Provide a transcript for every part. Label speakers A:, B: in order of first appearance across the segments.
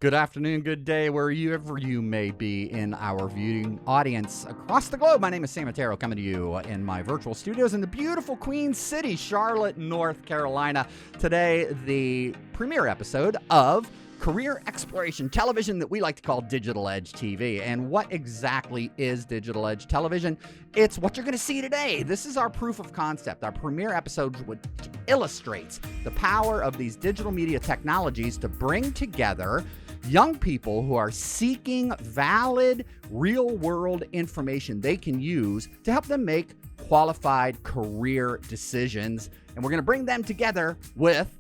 A: Good afternoon, good day, wherever you may be in our viewing audience across the globe. My name is Sam Matero, coming to you in my virtual studios in the beautiful Queen City, Charlotte, North Carolina. Today, the premiere episode of Career Exploration Television that we like to call Digital Edge TV. And what exactly is Digital Edge Television? It's what you're going to see today. This is our proof of concept, our premiere episode, which illustrates the power of these digital media technologies to bring together young people who are seeking valid, real-world information they can use to help them make qualified career decisions. And we're going to bring them together with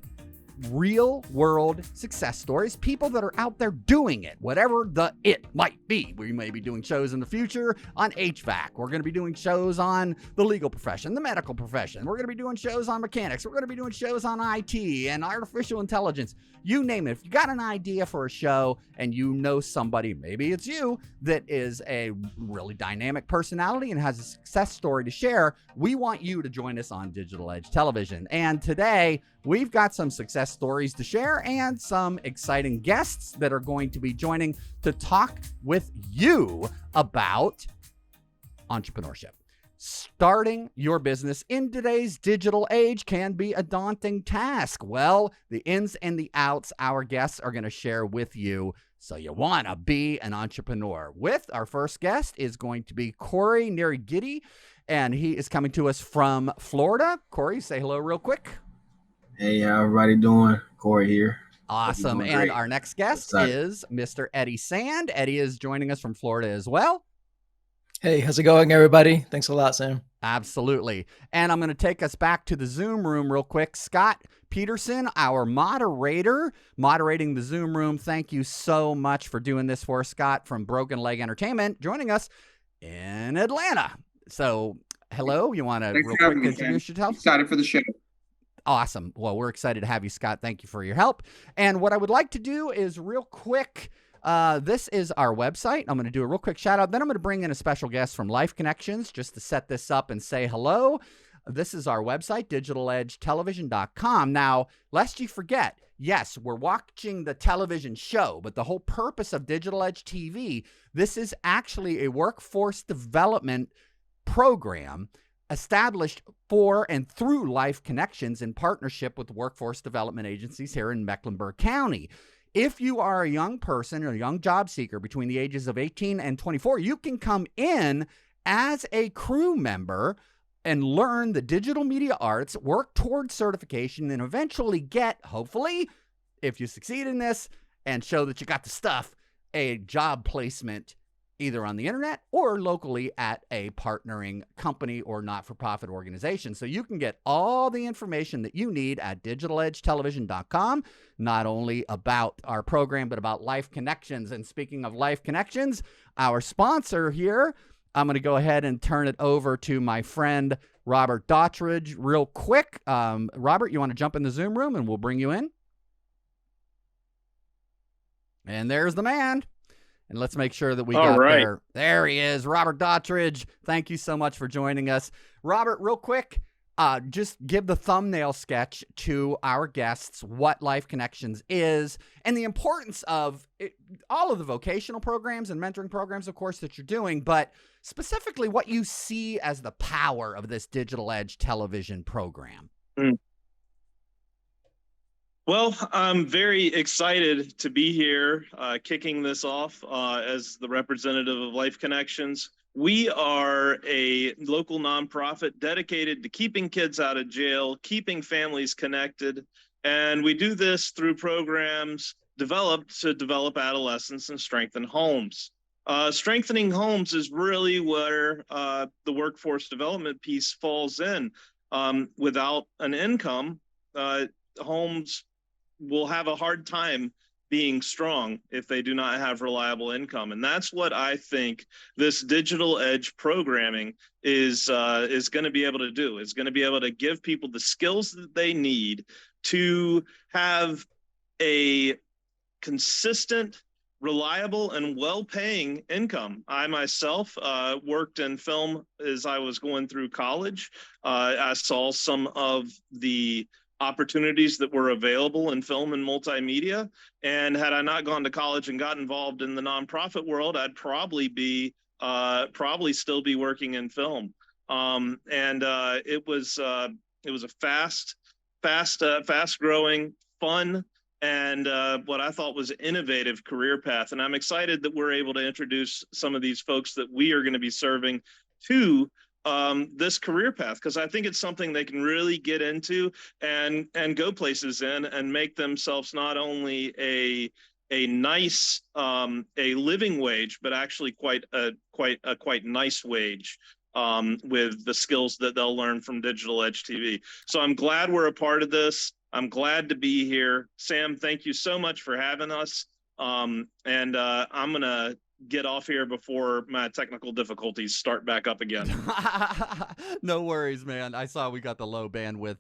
A: real-world success stories, people that are out there doing it, whatever it might be. We may be doing shows in the future on HVAC. We're going to be doing shows on the legal profession, the medical profession. We're going to be doing shows on mechanics. We're going to be doing shows on IT and artificial intelligence. You name it. If you got an idea for a show and you know somebody, maybe it's you, that is a really dynamic personality and has a success story to share, we want you to join us on Digital Edge Television. And today, we've got some success stories to share and some exciting guests that are going to be joining to talk with you about entrepreneurship. Starting your business in today's digital age can be a daunting task. Well, the ins and the outs our guests are going to share with you. So you want to be an entrepreneur. With our first guest is going to be Corey Nerigidi, and he is coming to us from Florida. Corey, say hello real quick.
B: Hey, how everybody doing? Corey here.
A: Awesome. And
B: great.
A: Our next guest is Mr. Eddie Sand. Eddie is joining us from Florida as well.
C: Hey, how's it going, everybody? Thanks a lot, Sam.
A: Absolutely. And I'm going to take us back to the Zoom room real quick. Scott Peterson, our moderator, moderating the Zoom room. Thank you so much for doing this for us, Scott, from Broken Leg Entertainment, joining us in Atlanta. So, hello. You want to real quick introduce yourself?
D: Excited for the show.
A: Awesome. Well, we're excited to have you, Scott. Thank you for your help. And what I would like to do is real quick, this is our website. I'm going to do a real quick shout out. Then I'm going to bring in a special guest from Life Connections just to set this up and say hello. This is our website, digitaledgetelevision.com. Now, lest you forget, yes, we're watching the television show, but the whole purpose of Digital Edge TV, this is actually a workforce development program established for and through Life Connections in partnership with workforce development agencies here in Mecklenburg County. If you are a young person or a young job seeker between the ages of 18 and 24, you can come in as a crew member and learn the digital media arts, work towards certification, and eventually get, hopefully, if you succeed in this and show that you got the stuff, a job placement either on the internet or locally at a partnering company or not-for-profit organization. So you can get all the information that you need at digitaledgetelevision.com, not only about our program, but about Life Connections. And speaking of Life Connections, our sponsor here, I'm going to go ahead and turn it over to my friend, Robert Dottridge, real quick. Robert, you want to jump in the Zoom room and we'll bring you in? And there's the man. And let's make sure that we got there. There he is, Robert Dottridge. Thank you so much for joining us. Robert, real quick, just give the thumbnail sketch to our guests what Life Connections is and the importance of all of the vocational programs and mentoring programs, of course, that you're doing, but specifically what you see as the power of this Digital Edge television program.
E: Well, I'm very excited to be here, kicking this off as the representative of Life Connections. We are a local nonprofit dedicated to keeping kids out of jail, keeping families connected, and we do this through programs developed to develop adolescents and strengthen homes. Strengthening homes is really where the workforce development piece falls in. Without an income, homes will have a hard time being strong if they do not have reliable income. And that's what I think this digital edge programming is going to be able to do. It's going to be able to give people the skills that they need to have a consistent, reliable, and well-paying income. I myself worked in film as I was going through college. I saw some of the opportunities that were available in film and multimedia. And had I not gone to college and got involved in the nonprofit world, I'd probably still be working in film. It was a fast growing, fun, and what I thought was innovative career path. And I'm excited that we're able to introduce some of these folks that we are going to be serving to this career path, because I think it's something they can really get into and go places in and make themselves not only a nice a living wage, but actually quite nice wage with the skills that they'll learn from Digital Edge TV. So I'm glad we're a part of this. I'm glad to be here. Sam, thank you so much for having us. I'm going to get off here before my technical difficulties start back up again.
A: No worries, man. I saw we got the low bandwidth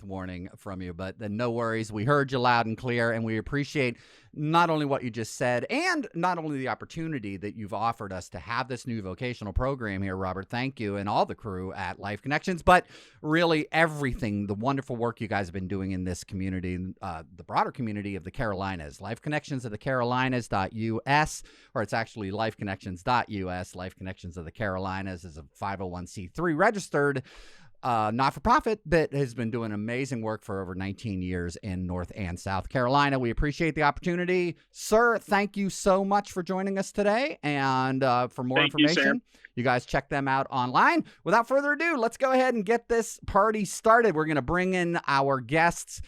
A: warning from you, but then no worries. We heard you loud and clear, and we appreciate not only what you just said and not only the opportunity that you've offered us to have this new vocational program here, Robert. Thank you, and all the crew at Life Connections, but really everything, the wonderful work you guys have been doing in this community, the broader community of the Carolinas. Life Connections of the Carolinas.us, or it's actually lifeconnections.us. Life Connections of the Carolinas is a 501c3 registered not-for-profit that has been doing amazing work for over 19 years in North and South Carolina. We appreciate the opportunity. Sir, thank you so much for joining us today. And for more information, you guys check them out online. Without further ado, let's go ahead and get this party started. We're going to bring in our guests,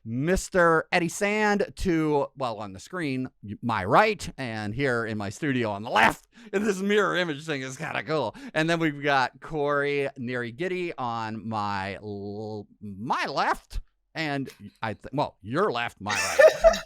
A: Mr. Eddie Sand to, well, on the screen, my right, and here in my studio on the left. And this mirror image thing is kind of cool. And then we've got Corey Neri-Giddy on my left. And your left, my right.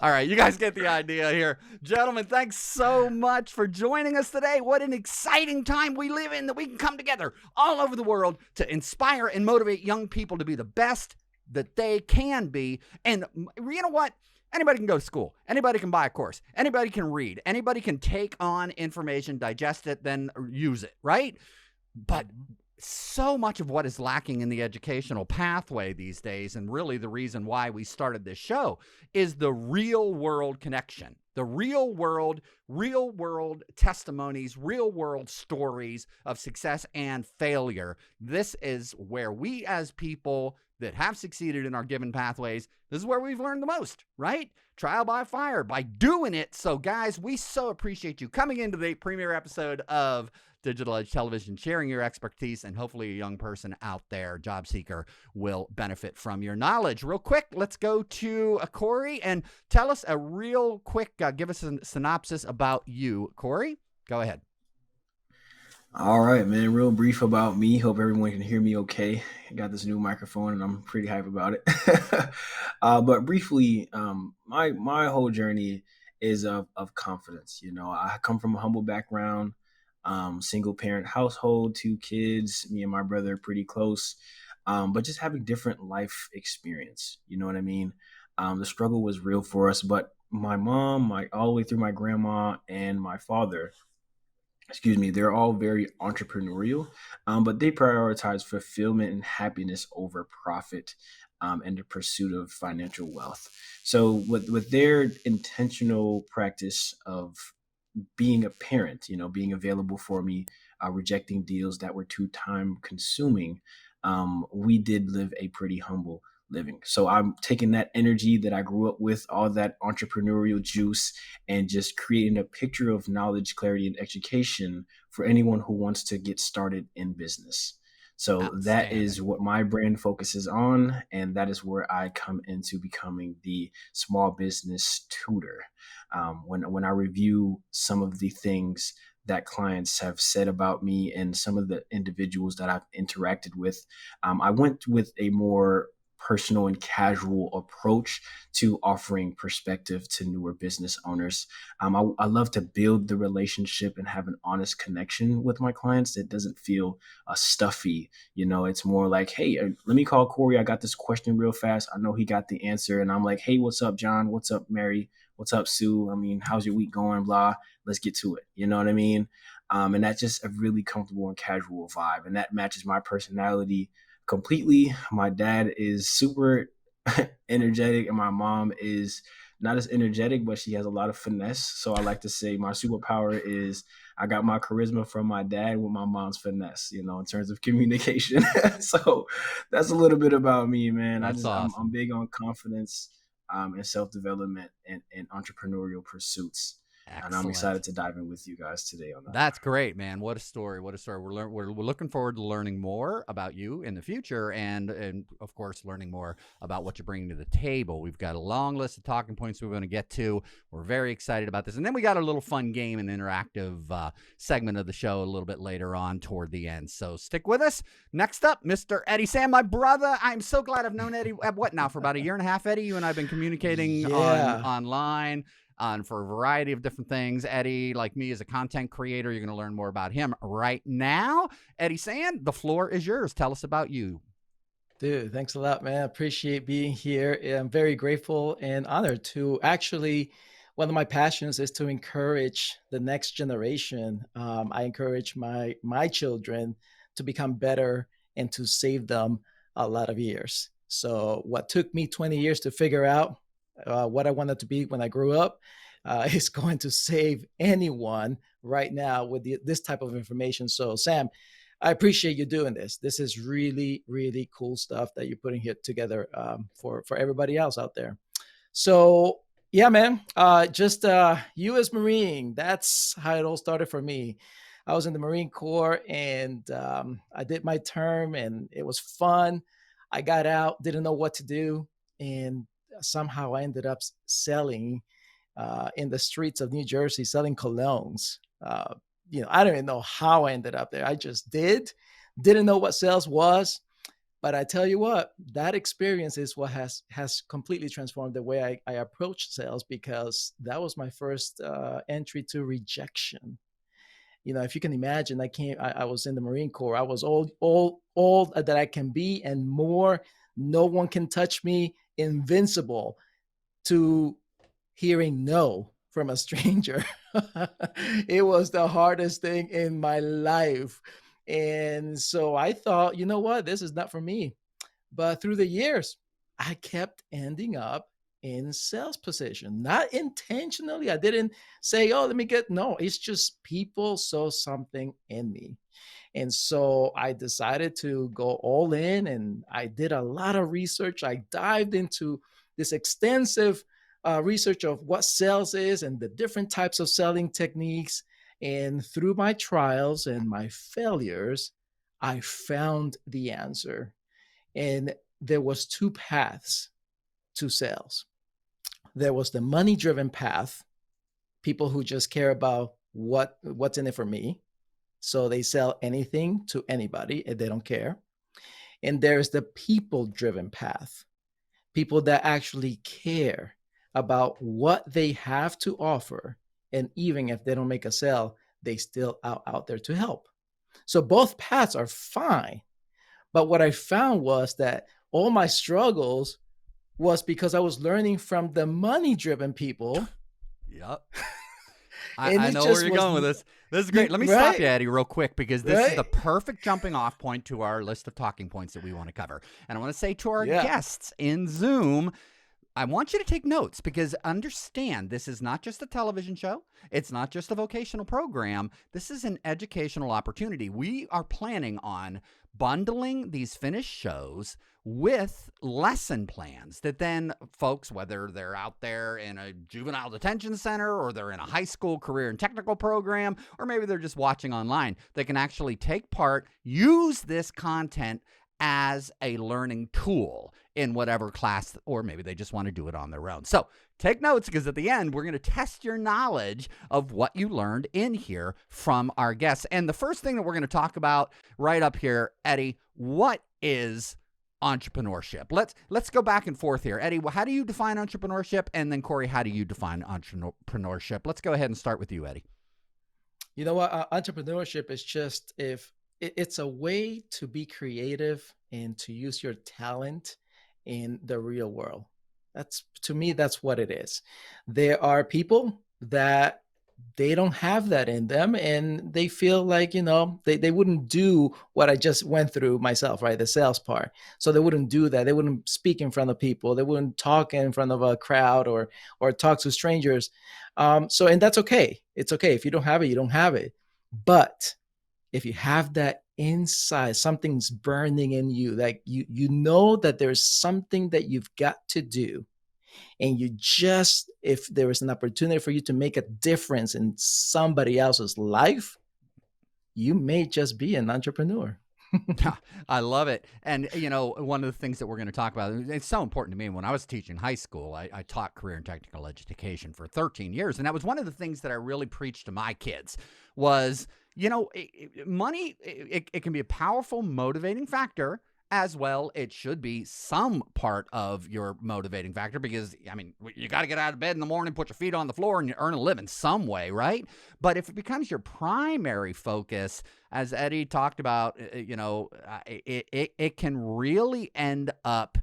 A: All right, you guys get the idea here. Gentlemen, thanks so much for joining us today. What an exciting time we live in that we can come together all over the world to inspire and motivate young people to be the best that they can be. And you know what? Anybody can go to school. Anybody can buy a course. Anybody can read. Anybody can take on information, digest it, then use it, right? But so much of what is lacking in the educational pathway these days, and really the reason why we started this show, is the real world connection. The real world testimonies, real world stories of success and failure. This is where we as people that have succeeded in our given pathways, this is where we've learned the most, right? Trial by fire, by doing it. So guys, we so appreciate you coming into the premiere episode of Digital Edge Television, sharing your expertise, and hopefully a young person out there, job seeker, will benefit from your knowledge. Real quick, let's go to Corey and tell us a real quick, give us a synopsis about you. Corey, go ahead.
B: All right, man. Real brief about me. Hope everyone can hear me okay. I got this new microphone and I'm pretty hype about it. But briefly, my whole journey is of confidence. You know, I come from a humble background, single parent household, 2 kids. Me and my brother are pretty close, but just having different life experience. You know what I mean? The struggle was real for us, but my mom, all the way through my grandma and my father, they're all very entrepreneurial, but they prioritize fulfillment and happiness over profit and the pursuit of financial wealth. So with their intentional practice of being a parent, you know, being available for me, rejecting deals that were too time consuming, we did live a pretty humble living. So I'm taking that energy that I grew up with, all that entrepreneurial juice, and just creating a picture of knowledge, clarity, and education for anyone who wants to get started in business. So that is what my brand focuses on. And that is where I come into becoming the small business tutor. When I review some of the things that clients have said about me and some of the individuals that I've interacted with, I went with a more personal and casual approach to offering perspective to newer business owners. I love to build the relationship and have an honest connection with my clients that doesn't feel stuffy. You know, it's more like, hey, let me call Corey. I got this question real fast. I know he got the answer. And I'm like, hey, what's up, John? What's up, Mary? What's up, Sue? I mean, how's your week going? Blah. Let's get to it. You know what I mean? And that's just a really comfortable and casual vibe. And that matches my personality completely. My dad is super energetic, and my mom is not as energetic, but she has a lot of finesse. So I like to say my superpower is I got my charisma from my dad with my mom's finesse, in terms of communication. So that's a little bit about me, man.
A: That's
B: I'm
A: awesome.
B: big on confidence, and self development and entrepreneurial pursuits. And I'm
A: Excellent.
B: excited to dive in with you guys today on that.
A: That's great, man. What a story. What a story. We're looking forward to learning more about you in the future and of course learning more about what you're bringing to the table. We've got a long list of talking points we're going to get to. We're very excited about this. And then we got a little fun game and interactive segment of the show a little bit later on toward the end. So stick with us. Next up, Mr. Eddie Sam, my brother. I'm so glad I've known Eddie for about a year and a half, Eddie. You and I have been communicating online for a variety of different things. Eddie, like me, is a content creator. You're going to learn more about him right now. Eddie Sand, the floor is yours. Tell us about you.
C: Dude, thanks a lot, man. I appreciate being here. I'm very grateful and honored to actually, one of my passions is to encourage the next generation. I encourage my children to become better and to save them a lot of years. So what took me 20 years to figure out what I wanted to be when I grew up is going to save anyone right now with this type of information. So Sam, I appreciate you doing this. This is really, really cool stuff that you're putting here together for everybody else out there. So yeah, man, just U.S. Marine. That's how it all started for me. I was in the Marine Corps and I did my term and it was fun. I got out, didn't know what to do. And somehow I ended up selling in the streets of New Jersey, selling colognes. I don't even know how I ended up there. I just didn't know what sales was. But I tell you what, that experience is what has completely transformed the way I approach sales, because that was my first entry to rejection. If you can imagine, I was in the Marine Corps. I was all that I can be and more. No one can touch me, invincible, to hearing no from a stranger. It was the hardest thing in my life. And so I thought, you know what, this is not for me. But through the years, I kept ending up in sales position, not intentionally. I didn't say, oh, no, it's just people saw something in me. And so I decided to go all in and I did a lot of research. I dived into this extensive research of what sales is and the different types of selling techniques. And through my trials and my failures, I found the answer. And there was two paths to sales. There was the money-driven path, people who just care about what's in it for me. So they sell anything to anybody and they don't care. And there's the people-driven path, people that actually care about what they have to offer. And even if they don't make a sale, they still out there to help. So both paths are fine. But what I found was that all my struggles was because I was learning from the money-driven people.
A: Yep.
C: And
A: I
C: it
A: know
C: just
A: where you're
C: was
A: going with this. This is great. Let me stop
C: right,
A: you, Eddie, real quick, because this is
C: right.
A: the perfect jumping off point to our list of talking points that we want to cover. And I want to say to our
C: Yeah.
A: guests in Zoom, I want you to take notes, because understand this is not just a television show. It's not just a vocational program. This is an educational opportunity. We are planning on bundling these finished shows with lesson plans that then folks, whether they're out there in a juvenile detention center or they're in a high school career and technical program, or maybe they're just watching online, they can actually take part, use this content as a learning tool in whatever class, or maybe they just want to do it on their own. So take notes, because at the end, we're going to test your knowledge of what you learned in here from our guests. And the first thing that we're going to talk about right up here, Eddie, what is entrepreneurship? Let's go back and forth here. Eddie, how do you define entrepreneurship? And then Corey, how do you define entrepreneurship? Let's go ahead and start with you, Eddie.
C: You know what? Entrepreneurship is just it's a way to be creative and to use your talent in the real world. To me, that's what it is. There are people that they don't have that in them, and they feel like, they wouldn't do what I just went through myself, right? The sales part. So they wouldn't do that. They wouldn't speak in front of people. They wouldn't talk in front of a crowd, or talk to strangers. And that's okay. It's okay. If you don't have it, you don't have it. But if you have that inside, something's burning in you, like you know that there's something that you've got to do, and if there is an opportunity for you to make a difference in somebody else's life, you may just be an entrepreneur.
A: I love it. And, one of the things that we're going to talk about, it's so important to me. When I was teaching high school, I taught career and technical education for 13 years. And that was one of the things that I really preached to my kids was, money, it can be a powerful motivating factor. As well, it should be some part of your motivating factor, because, you got to get out of bed in the morning, put your feet on the floor, and you earn a living some way, right? But if it becomes your primary focus, as Eddie talked about, it can really end up,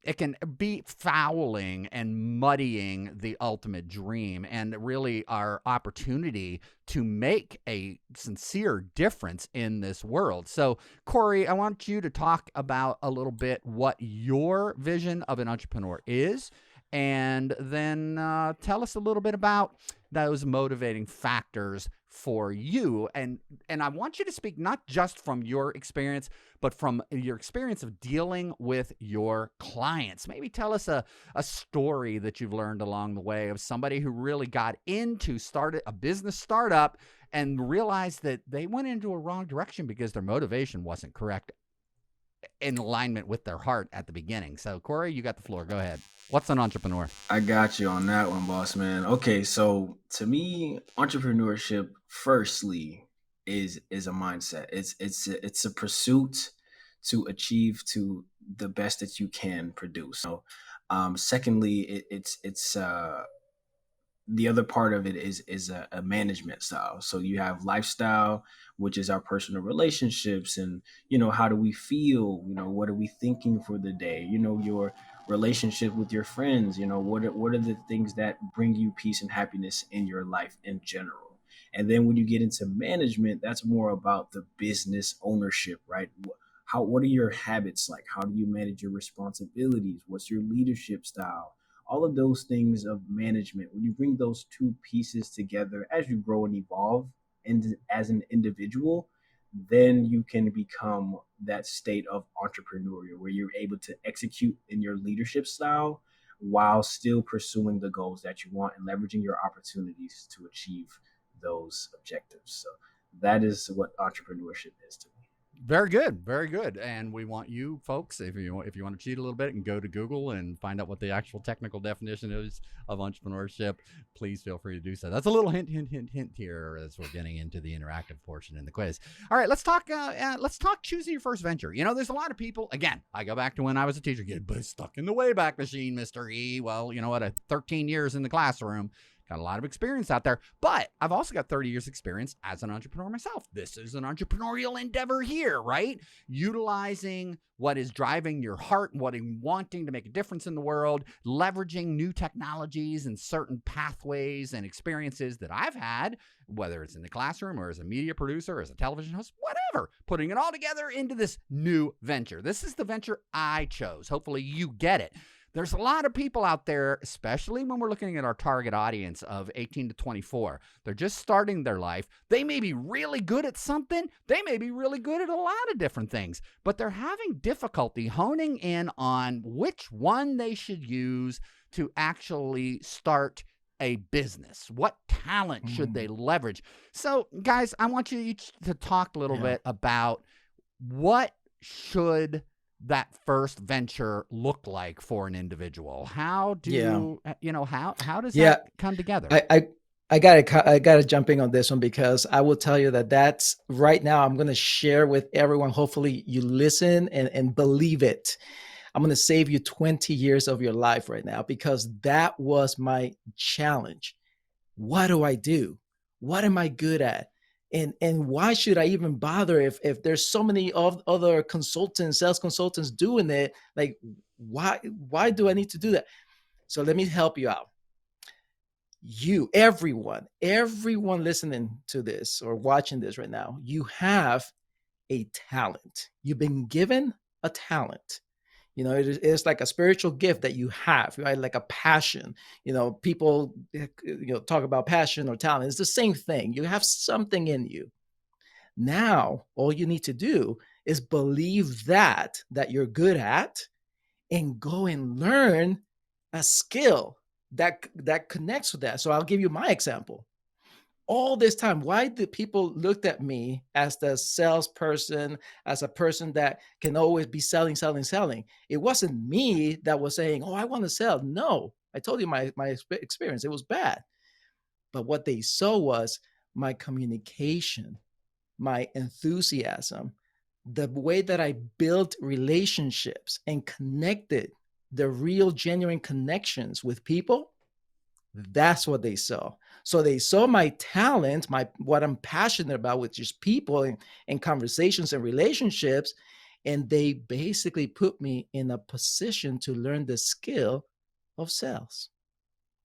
A: it can be fouling and muddying the ultimate dream and really our opportunity to make a sincere difference in this world. So, Corey, I want you to talk about a little bit what your vision of an entrepreneur is, and then tell us a little bit about those motivating factors for you. And I want you to speak not just from your experience, but from your experience of dealing with your clients. Maybe tell us a story that you've learned along the way of somebody who really got into a business startup and realized that they went into a wrong direction because their motivation wasn't correct in alignment with their heart at the beginning. So, Corey, you got the floor. Go ahead. What's an entrepreneur?
B: I got you on that one, boss man. Okay, so to me, entrepreneurship firstly is a mindset. It's a pursuit to achieve to the best that you can produce. So, secondly, it's the other part of it is a management style. So you have lifestyle, which is our personal relationships, and how do we feel, what are we thinking for the day, your relationship with your friends, what are the things that bring you peace and happiness in your life in general. And then when you get into management, that's more about the business ownership, right? What are your habits like? How do you manage your responsibilities? What's your leadership style? All of those things of management, when you bring those two pieces together as you grow and evolve and as an individual, then you can become that state of entrepreneurial where you're able to execute in your leadership style while still pursuing the goals that you want and leveraging your opportunities to achieve those objectives. So that is what entrepreneurship is to me.
A: Very good. Very good. And we want you folks, if you want to cheat a little bit and go to Google and find out what the actual technical definition is of entrepreneurship, please feel free to do so. That's a little hint here as we're getting into the interactive portion in the quiz. All right, let's talk choosing your first venture. There's a lot of people, again, I go back to when I was a teacher, get stuck in the Wayback Machine, Mr. E. Well, you know what, 13 years in the classroom. Got a lot of experience out there, but I've also got 30 years experience as an entrepreneur myself. This is an entrepreneurial endeavor here, right? Utilizing what is driving your heart, what is wanting to make a difference in the world, leveraging new technologies and certain pathways and experiences that I've had, whether it's in the classroom or as a media producer, or as a television host, whatever, putting it all together into this new venture. This is the venture I chose. Hopefully you get it. There's a lot of people out there, especially when we're looking at our target audience of 18 to 24. They're just starting their life. They may be really good at something. They may be really good at a lot of different things, but they're having difficulty honing in on which one they should use to actually start a business. What talent should they leverage? So, guys, I want you each to talk a little bit about what should that first venture look like for an individual. How do how does that come together?
C: I gotta jump in on this one, because I will tell you that's right now. I'm going to share with everyone. Hopefully you listen and believe it. I'm going to save you 20 years of your life right now, because that was my challenge. What do I do? What am I good at? And why should I even bother if there's so many other consultants, sales consultants doing it? Like, why do I need to do that? So let me help you out. everyone listening to this or watching this right now, you have a talent. You've been given a talent. It's like a spiritual gift that you have, right? Like a passion. People, talk about passion or talent. It's the same thing. You have something in you. Now, all you need to do is believe that you're good at, and go and learn a skill that connects with that. So I'll give you my example. All this time, why did people looked at me as the salesperson, as a person that can always be selling, selling, selling? It wasn't me that was saying, "Oh, I want to sell." No, I told you my experience. It was bad. But what they saw was my communication, my enthusiasm, the way that I built relationships and connected the real, genuine connections with people. That's what they saw. So they saw my talent, what I'm passionate about, which is people and conversations and relationships. And they basically put me in a position to learn the skill of sales.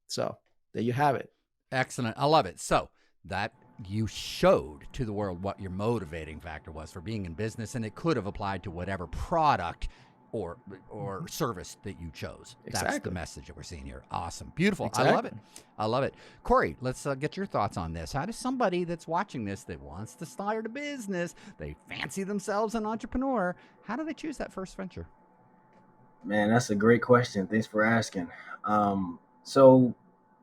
C: So there you have it.
A: Excellent. I love it. So that you showed to the world what your motivating factor was for being in business, and it could have applied to whatever product or service that you chose.
C: Exactly.
A: That's the message that we're seeing here. Awesome. Beautiful.
C: Exactly.
A: I love it. I love it. Corey, let's get your thoughts on this. How does somebody that's watching this that wants to start a business, they fancy themselves an entrepreneur, how do they choose that first venture?
B: Man, that's a great question. Thanks for asking. So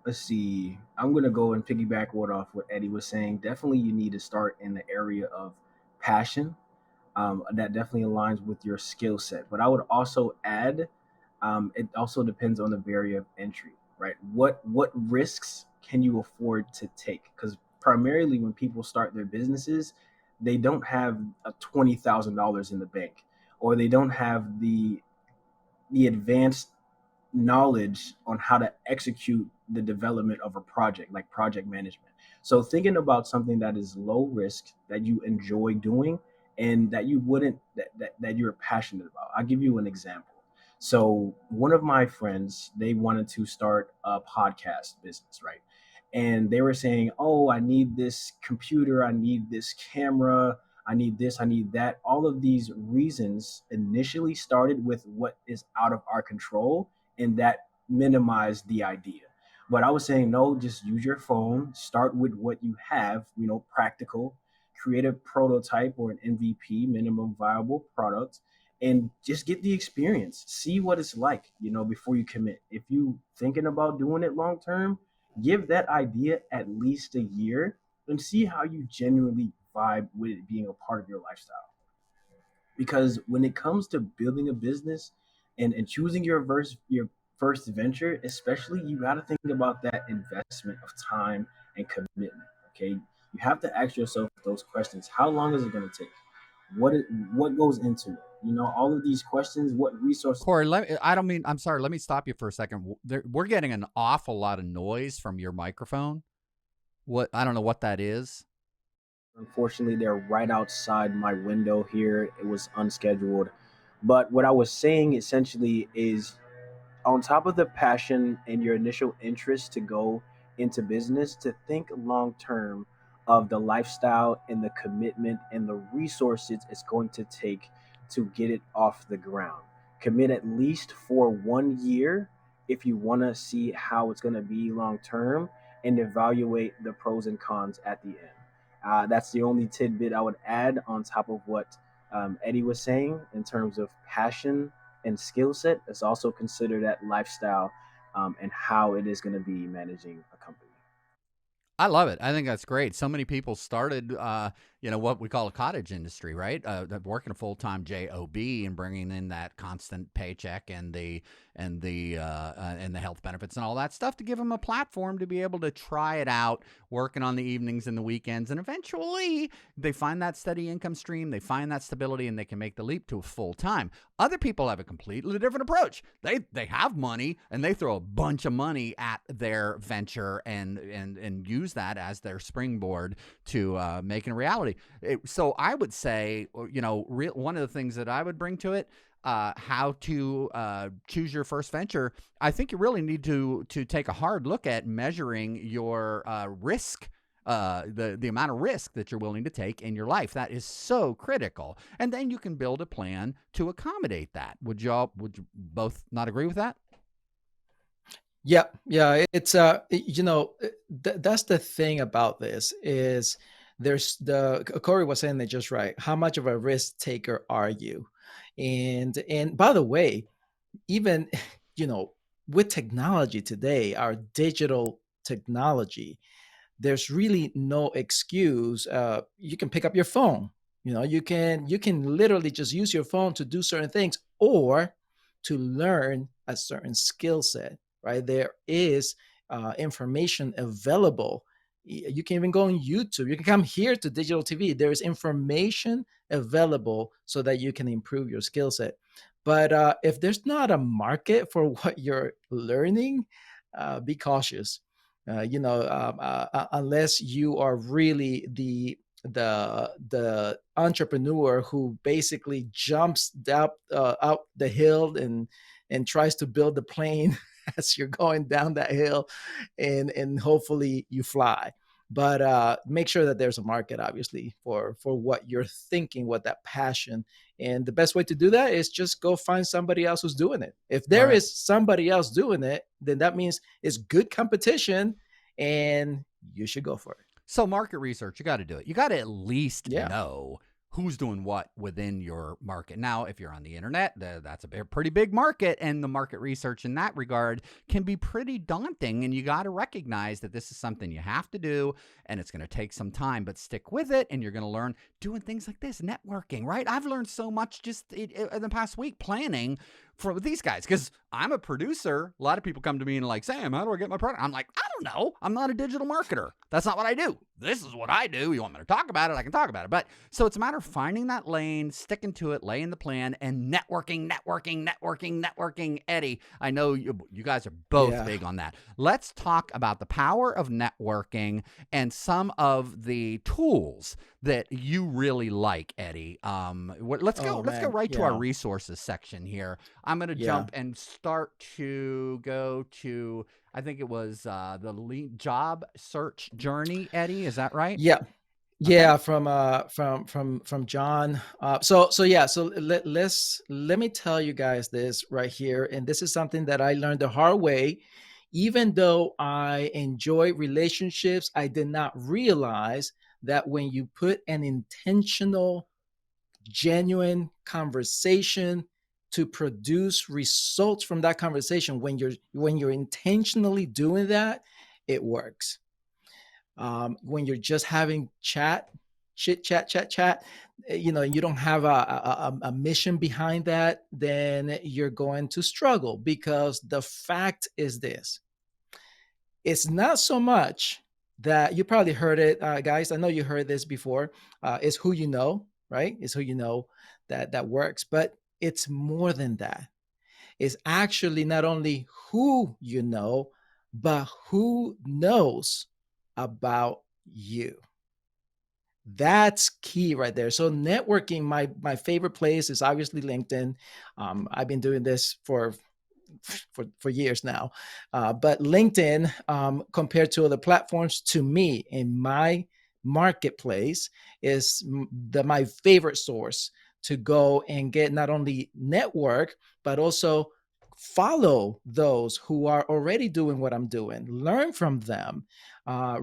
B: let's see. I'm going to go and piggyback off what Eddie was saying. Definitely, you need to start in the area of passion. That definitely aligns with your skill set. But I would also add, it also depends on the barrier of entry, right? What risks can you afford to take? Because primarily when people start their businesses, they don't have a $20,000 in the bank, or they don't have the advanced knowledge on how to execute the development of a project, like project management. So thinking about something that is low risk, that you enjoy doing, and that you wouldn't that you're passionate about. I'll give you an example. So one of my friends, they wanted to start a podcast business, right? And they were saying, "Oh, I need this computer, I need this camera, I need this, I need that." All of these reasons initially started with what is out of our control, and that minimized the idea. But I was saying, no, just use your phone, start with what you have, practical, create a prototype or an MVP, minimum viable product, and just get the experience. See what it's like, before you commit. If you thinking about doing it long term, give that idea at least a year and see how you genuinely vibe with it being a part of your lifestyle. Because when it comes to building a business and choosing your first venture, especially, you got to think about that investment of time and commitment. Okay, you have to ask yourself those questions. How long is it going to take? What goes into it? All of these questions. What resources?
A: Corey, I'm sorry, let me stop you for a second. We're getting an awful lot of noise from your microphone. I don't know what that is.
B: Unfortunately, they're right outside my window here. It was unscheduled. But what I was saying essentially is, on top of the passion and your initial interest to go into business, to think long term of the lifestyle and the commitment and the resources it's going to take to get it off the ground. Commit at least for 1 year if you want to see how it's going to be long term, and evaluate the pros and cons at the end. That's the only tidbit I would add on top of what Eddie was saying in terms of passion and skill set. It's also consider that lifestyle, and how it is going to be managing a company.
A: I love it. I think that's great. So many people started, what we call a cottage industry, right? Working a full-time job and bringing in that constant paycheck and the health benefits and all that stuff to give them a platform to be able to try it out, working on the evenings and the weekends, and eventually they find that steady income stream, they find that stability, and they can make the leap to a full-time. Other people have a completely different approach. They have money and they throw a bunch of money at their venture and use that as their springboard to make it a reality. So I would say, one of the things that I would bring to it, how to choose your first venture, I think you really need to take a hard look at measuring your risk, the amount of risk that you're willing to take in your life. That is so critical. And then you can build a plan to accommodate that. Would you both not agree with that?
C: Yeah, yeah. It's that's the thing about this is there's the Corey was saying it just right. How much of a risk taker are you? And by the way, even you know with technology today, our digital technology, there's really no excuse. You can pick up your phone. You can literally just use your phone to do certain things or to learn a certain skill set. Right there is information available. You can even go on YouTube. You can come here to digital TV. There is information available so that you can improve your skill set. But if there's not a market for what you're learning, be cautious. Unless you are really the entrepreneur who basically jumps out the hill and tries to build the plane as you're going down that hill, and hopefully you fly. But make sure that there's a market, obviously, for what you're thinking, what that passion. And the best way to do that is just go find somebody else who's doing it. If there
A: Right.
C: is somebody else doing it, then that means it's good competition, and you should go for it.
A: So market research, you got to do it. You got to at least
C: Yeah.
A: know who's doing what within your market. Now, if you're on the internet, that's a pretty big market, and the market research in that regard can be pretty daunting, and you got to recognize that this is something you have to do, and it's going to take some time, but stick with it, and you're going to learn doing things like this, networking, right? I've learned so much just in the past week planning for these guys, because I'm a producer. A lot of people come to me and like, Sam, how do I get my product? I'm like, I don't know. I'm not a digital marketer. That's not what I do. This is what I do. You want me to talk about it? I can talk about it. But so it's a matter of finding that lane, sticking to it, laying the plan, and networking. Eddie, I know you guys are both
C: Yeah.
A: big on that. Let's talk about the power of networking and some of the tools that you really like, Eddie. Let's go.
C: Oh,
A: Let's go
C: man.
A: right to our
C: Yeah.
A: resources section here. I'm going to
C: Yeah.
A: jump and start to go to, I think it was the job search journey, Eddie. Is that right?
C: Yeah.
A: Okay.
C: Yeah, from John. So let me tell you guys this right here, and this is something that I learned the hard way. Even though I enjoy relationships, I did not realize that when you put an intentional, genuine conversation to produce results from that conversation, when you're intentionally doing that, it works. When you're just having chit chat, you don't have a mission behind that, then you're going to struggle, because the fact is this: it's not so much that you probably heard it, guys. I know you heard this before. It's who you know, right? It's who you know that works, but it's more than that. It's actually not only who you know, but who knows about you. That's key right there. So networking, my favorite place is obviously LinkedIn. I've been doing this for years now, but LinkedIn, compared to other platforms, to me in my marketplace, is my favorite source to go and get not only network but also follow those who are already doing what I'm doing, learn from them,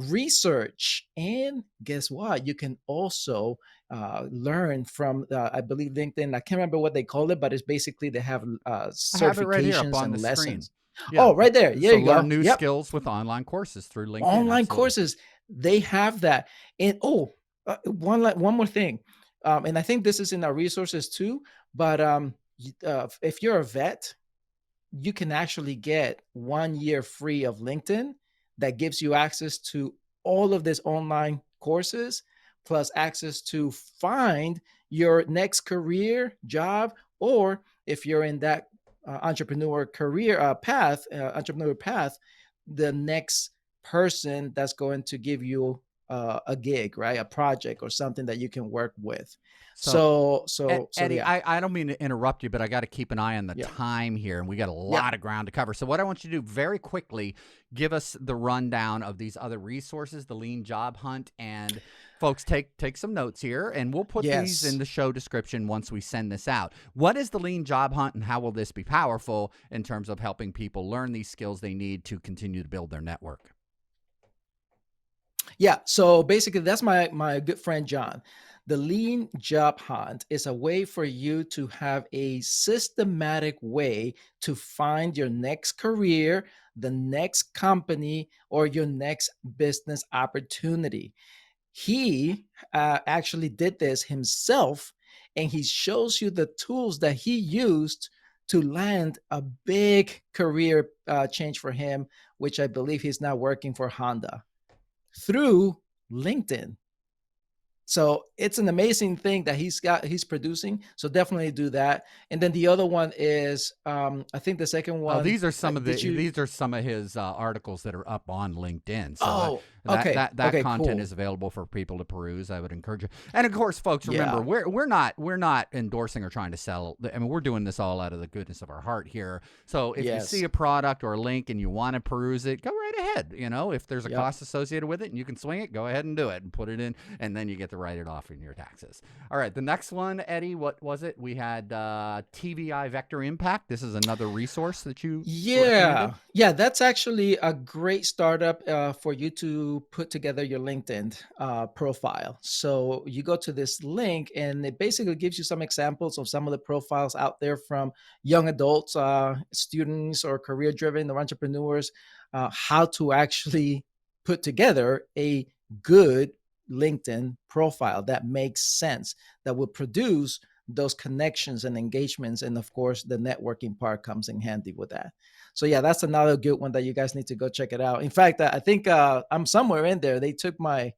C: research, and guess what? You can also learn from, I believe LinkedIn. I can't remember what they call it, but it's basically they have
A: I have it right here up
C: certifications
A: on
C: and
A: the screen.
C: lessons.
A: Yeah.
C: Oh, right there. There
A: So
C: you go.
A: learn new
C: Yep.
A: skills with online courses through LinkedIn.
C: Online
A: Absolutely.
C: courses, they have that. And one more thing, and I think this is in our resources too. But if you're a vet, you can actually get 1 year free of LinkedIn that gives you access to all of these online courses, plus access to find your next career job, or if you're in that entrepreneur path, the next person that's going to give you a gig, right? A project or something that you can work with.
A: So, Eddie,
C: Yeah,
A: I don't mean to interrupt you, but I got to keep an eye on the
C: yeah,
A: time here, and we got a
C: yeah.
A: lot of ground to cover. So, what I want you to do very quickly, give us the rundown of these other resources, the Lean Job Hunt, and folks, take some notes here, and we'll put these in
C: Yes.
A: the show description once we send this out. What is the Lean Job Hunt, and how will this be powerful in terms of helping people learn these skills they need to continue to build their network?
C: Yeah. So basically, that's my good friend John. The Lean Job Hunt is a way for you to have a systematic way to find your next career, the next company, or your next business opportunity. He actually did this himself, and he shows you the tools that he used to land a big career change for him, which I believe he's now working for Honda through LinkedIn. So it's an amazing thing that he's producing. So definitely do that. And then the other one is I think the second
A: Oh,
C: one,
A: these are some of
C: did you?
A: these are some of his articles that are up on LinkedIn. So
C: Oh,
A: that
C: okay.
A: that
C: Okay,
A: content
C: cool.
A: is available for people to peruse. I would encourage you. And of course, folks, remember
C: Yeah.
A: we're not endorsing or trying to sell. I mean, we're doing this all out of the goodness of our heart here. So if you see
C: Yes.
A: a product or a link and you want to peruse it, go right ahead. You know, if there's a
C: Yep.
A: cost associated with it and you can swing it, go ahead and do it and put it in, and then you get to write it off in your taxes. All right, the next one, Eddie, what was it? We had TVI Vector Impact. This is another resource that you recommended.
C: Yeah, that's actually a great startup for you to put together your LinkedIn profile. So you go to this link, and it basically gives you some examples of some of the profiles out there from young adults, students, or career-driven or entrepreneurs, how to actually put together a good LinkedIn profile that makes sense, that will produce those connections and engagements. And of course, the networking part comes in handy with that. So yeah, that's another good one that you guys need to go check it out. In fact, I think I'm somewhere in there. They took they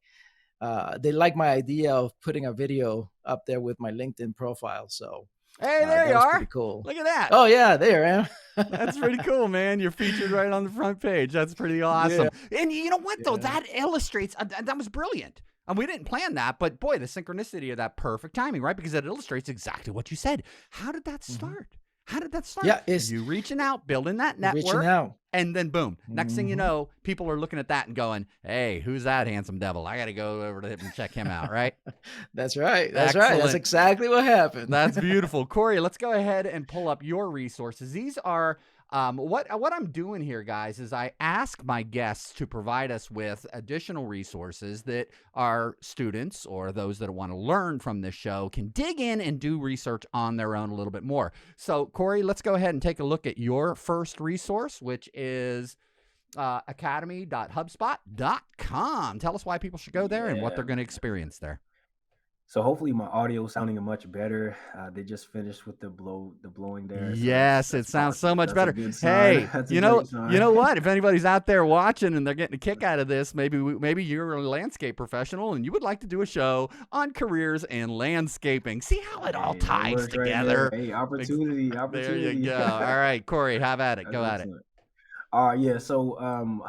C: like my idea of putting a video up there with my LinkedIn profile. So
A: Hey, there you
C: that was pretty
A: are.
C: cool.
A: Look at that.
C: Oh yeah, there I
A: That's
C: am.
A: pretty cool, man. You're featured right on the front page. That's pretty awesome.
C: Yeah,
A: And you know what, though?
C: yeah.
A: That illustrates, that was brilliant. And we didn't plan that, but boy, the synchronicity of that perfect timing, right? Because it illustrates exactly what you said. How did that
C: Mhm.
A: start? How did that start?
C: Yeah, it's
A: You reaching out, building that
C: reaching
A: network,
C: out.
A: and then boom. Next thing you
C: Mhm.
A: know, people are looking at that and going, hey, who's that handsome devil? I got to go over to him and check him out, right?
C: That's right. That's right. That's
A: Excellent.
C: exactly what happened.
A: That's beautiful. Corey, let's go ahead and pull up your resources. These are what I'm doing here, guys, is I ask my guests to provide us with additional resources that our students or those that want to learn from this show can dig in and do research on their own a little bit more. So, Corey, let's go ahead and take a look at your first resource, which is academy.hubspot.com. Tell us why people should go there and what
B: Yeah.
A: they're going to experience there.
B: So hopefully my audio is sounding much better. They just finished with the blowing there. So
A: Yes, it sounds so much
B: that's
A: better.
B: a good sign.
A: Hey,
B: That's a
A: you know,
B: great sign.
A: you know what? If anybody's out there watching and they're getting a kick out of this, maybe you're a landscape professional and you would like to do a show on careers and landscaping. See how it all
B: Hey, that
A: ties
B: works right
A: together.
B: there. Hey, opportunity.
A: There you go. All right, Corey, have at it.
B: That's
A: Go at it.
B: excellent. Yeah. So,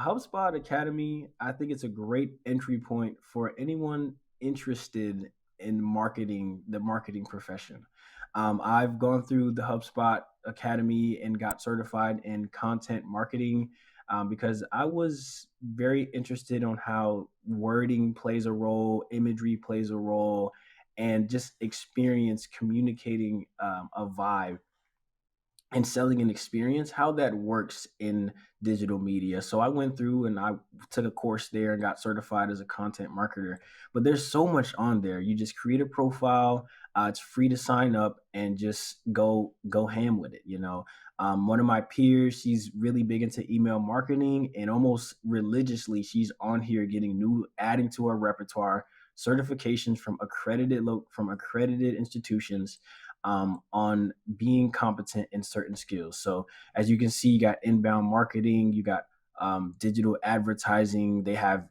B: HubSpot Academy, I think it's a great entry point for anyone interested in marketing, the marketing profession. I've gone through the HubSpot Academy and got certified in content marketing because I was very interested on how wording plays a role, imagery plays a role, and just experience communicating a vibe and selling an experience, how that works in digital media. So I went through and I took a course there and got certified as a content marketer. But there's so much on there. You just create a profile. It's free to sign up and just go ham with it. One of my peers, she's really big into email marketing, and almost religiously, she's on here getting adding to her repertoire certifications from accredited institutions on being competent in certain skills. So as you can see, you got inbound marketing, you got digital advertising, they have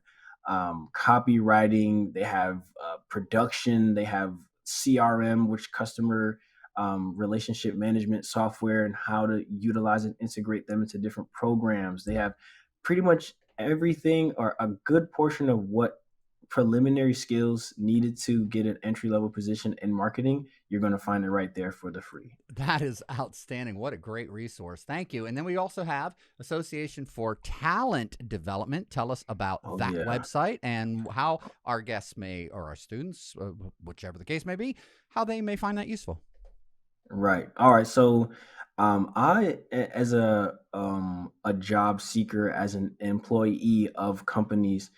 B: copywriting, they have production, they have CRM, which customer relationship management software, and how to utilize and integrate them into different programs. They have pretty much everything, or a good portion of what preliminary skills needed to get an entry-level position in marketing, you're going to find it right there for the free.
A: That is outstanding. What a great resource. Thank you. And then we also have Association for Talent Development. Tell us about
B: Oh
A: that
B: yeah.
A: website and how our guests or our students, whichever the case may be, how they may find that useful.
B: Right. All right. So, as a job seeker, as an employee of companies,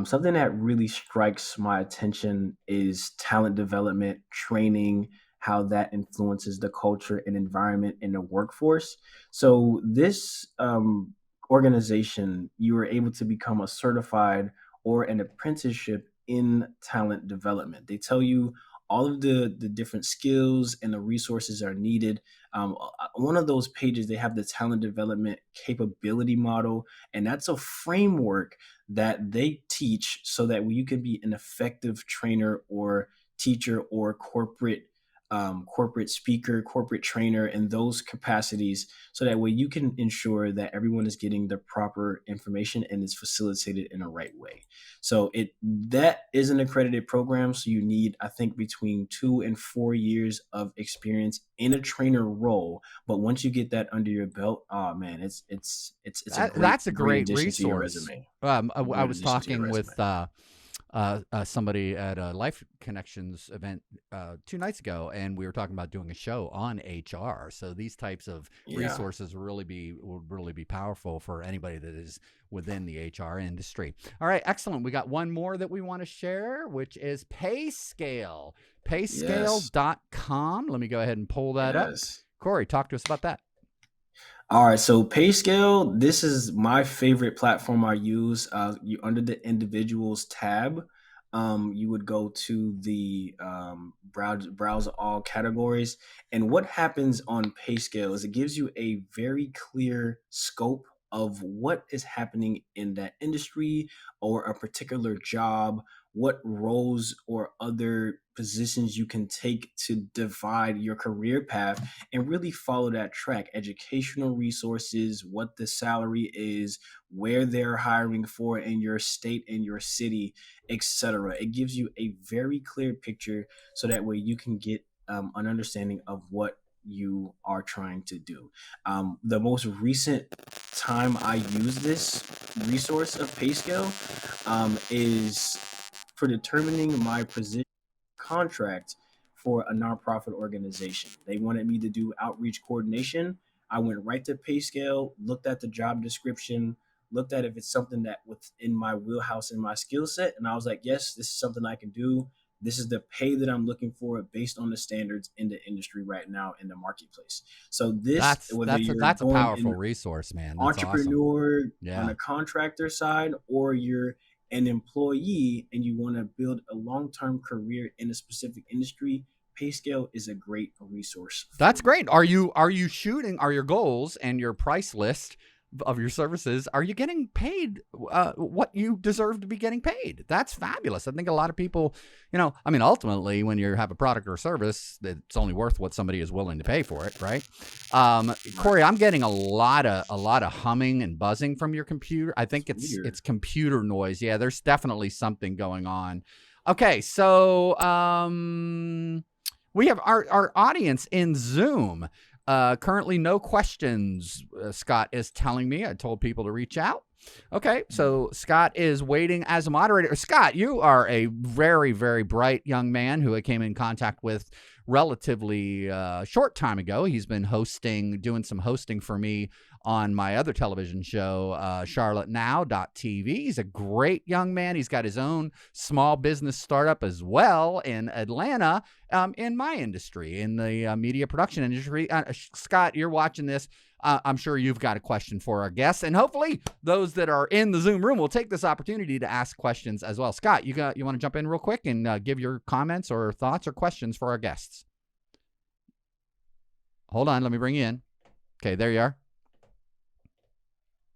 B: something that really strikes my attention is talent development, training, how that influences the culture and environment in the workforce. So, this organization, you are able to become a certified or an apprenticeship in talent development. They tell you all of the different skills and the resources are needed. One of those pages, they have the talent development capability model, and that's a framework that they teach so that you can be an effective trainer or teacher or corporate speaker, corporate trainer in those capacities, so that way you can ensure that everyone is getting the proper information and is facilitated in a right way. So that is an accredited program. So you need, I think, between 2 and 4 years of experience in a trainer role. But once you get that under your belt, oh man, it's a
A: That's a
B: great
A: great
B: addition to your
A: resource.
B: resume.
A: I
B: Great
A: was
B: addition to your
A: talking with
B: resume.
A: somebody at a Life Connections event 2 nights ago, and we were talking about doing a show on HR. So these types of
B: Yeah.
A: resources would really be powerful for anybody that is within the HR industry. All right, excellent. We got one more that we want to share, which is PayScale.
B: Yes.
A: Payscale.com. Let me go ahead and pull that up.
B: Yes.
A: Corey, talk to us about that.
B: All right, so PayScale, this is my favorite platform I use. You under the individuals tab, you would go to the browse all categories, and what happens on PayScale is it gives you a very clear scope of what is happening in that industry or a particular job, what roles or other positions you can take to divide your career path and really follow that track. Educational resources, what the salary is, where they're hiring for in your state, in your city, etc. It gives you a very clear picture so that way you can get an understanding of what you are trying to do. The most recent time I use this resource of PayScale is for determining my position contract for a nonprofit organization. They wanted me to do outreach coordination. I went right to PayScale, looked at the job description, looked at if it's something that within my wheelhouse and my skill set, and I was like, yes, this is something I can do. This is the pay that I'm looking for based on the standards in the industry right now in the marketplace. So this, whether you're
A: That's a
B: going
A: powerful
B: in
A: resource, man. That's awesome.
B: entrepreneur on
A: Yeah.
B: a contractor side, or you're an employee and you want to build a long-term career in a specific industry, PayScale is a great resource.
A: That's great. Are your goals and your price list of your services, are you getting paid what you deserve to be getting paid? That's fabulous. I think a lot of people, ultimately when you have a product or service, it's only worth what somebody is willing to pay for it, right? Corey, I'm getting a lot of humming and buzzing from your computer. I think it's computer noise. Yeah, there's definitely something going on. Okay, so we have our audience in Zoom. Currently no questions, Scott is telling me. I told people to reach out. Okay, so Scott is waiting as a moderator. Scott, you are a very, very bright young man who I came in contact with relatively short time ago. He's been doing some hosting for me on my other television show, charlottenow.tv. He's a great young man. He's got his own small business startup as well in Atlanta, in my industry, in the media production industry. Scott, you're watching this. I'm sure you've got a question for our guests, and hopefully those that are in the Zoom room will take this opportunity to ask questions as well. Scott, you want to jump in real quick and give your comments or thoughts or questions for our guests? Hold on, let me bring you in. Okay, there you are.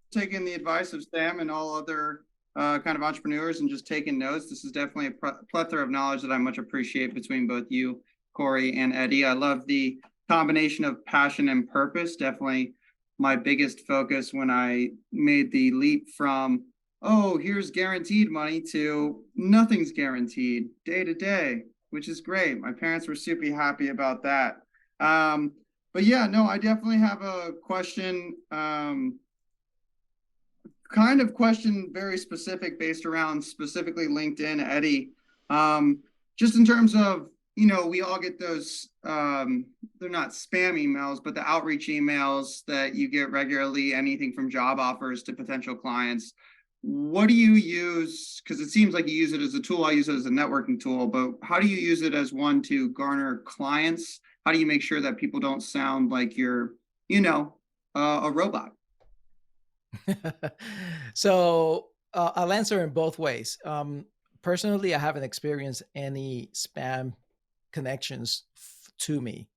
D: Taking the advice of Sam and all other kind of entrepreneurs and just taking notes. This is definitely a plethora of knowledge that I much appreciate between both you, Corey, and Eddie. I love the combination of passion and purpose. Definitely my biggest focus when I made the leap from oh, here's guaranteed money to nothing's guaranteed day to day, which is great. My parents were super happy about that. But yeah, no, I definitely have a question, kind of question very specific based around specifically LinkedIn, Eddie. Just in terms of, we all get those, they're not spam emails, but the outreach emails that you get regularly, anything from job offers to potential clients. What do you use? Because it seems like you use it as a tool. I use it as a networking tool, but how do you use it as one to garner clients? How do you make sure that people don't sound like you're, a robot?
C: So I'll answer in both ways. Personally, I haven't experienced any spam connections to me.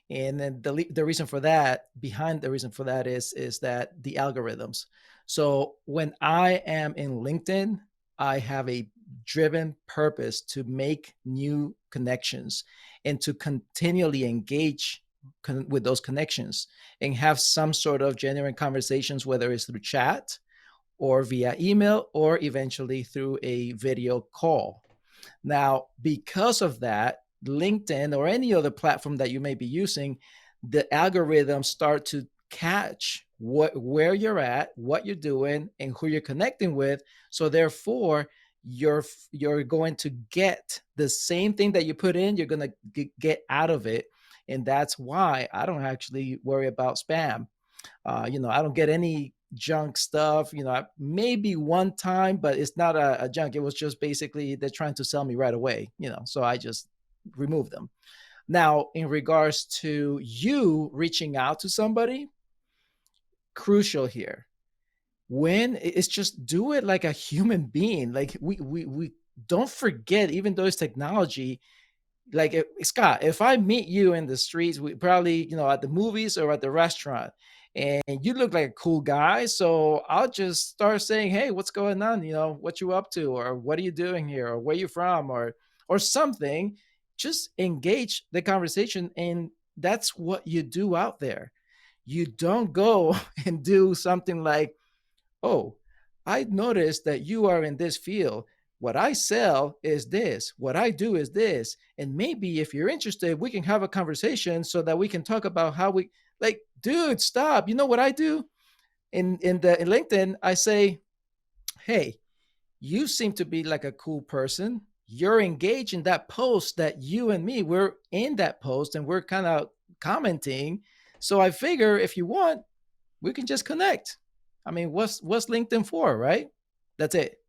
C: And then the reason for that, behind the reason for that is that the algorithms. So when I am in LinkedIn, I have a driven purpose to make new connections and to continually engage with those connections and have some sort of genuine conversations, whether it's through chat or via email or eventually through a video call. Now, because of that, LinkedIn or any other platform that you may be using, the algorithms start to catch where you're at, what you're doing, and who you're connecting with. So therefore, you're going to get the same thing that you put in, you're going to get out of it. And that's why I don't actually worry about spam. I don't get any junk stuff, maybe one time, but it's not a junk. It was just basically they're trying to sell me right away, so I just remove them. Now, in regards to you reaching out to somebody, crucial here. When it's just do it like a human being. Like we don't forget, even though it's technology, like Scott, if I meet you in the streets, we probably, at the movies or at the restaurant, and you look like a cool guy, so I'll just start saying, hey, what's going on? What you up to, or what are you doing here, or where you from, or something. Just engage the conversation, and that's what you do out there. You don't go and do something like, oh, I noticed that you are in this field. What I sell is this. What I do is this. And maybe if you're interested, we can have a conversation so that we can talk about how we, like, dude, stop. You know what I do? In LinkedIn, I say, hey, you seem to be like a cool person. You're engaged in that post that you and me, we're in that post and we're kind of commenting. So I figure if you want, we can just connect. I mean, what's LinkedIn for, right? That's it.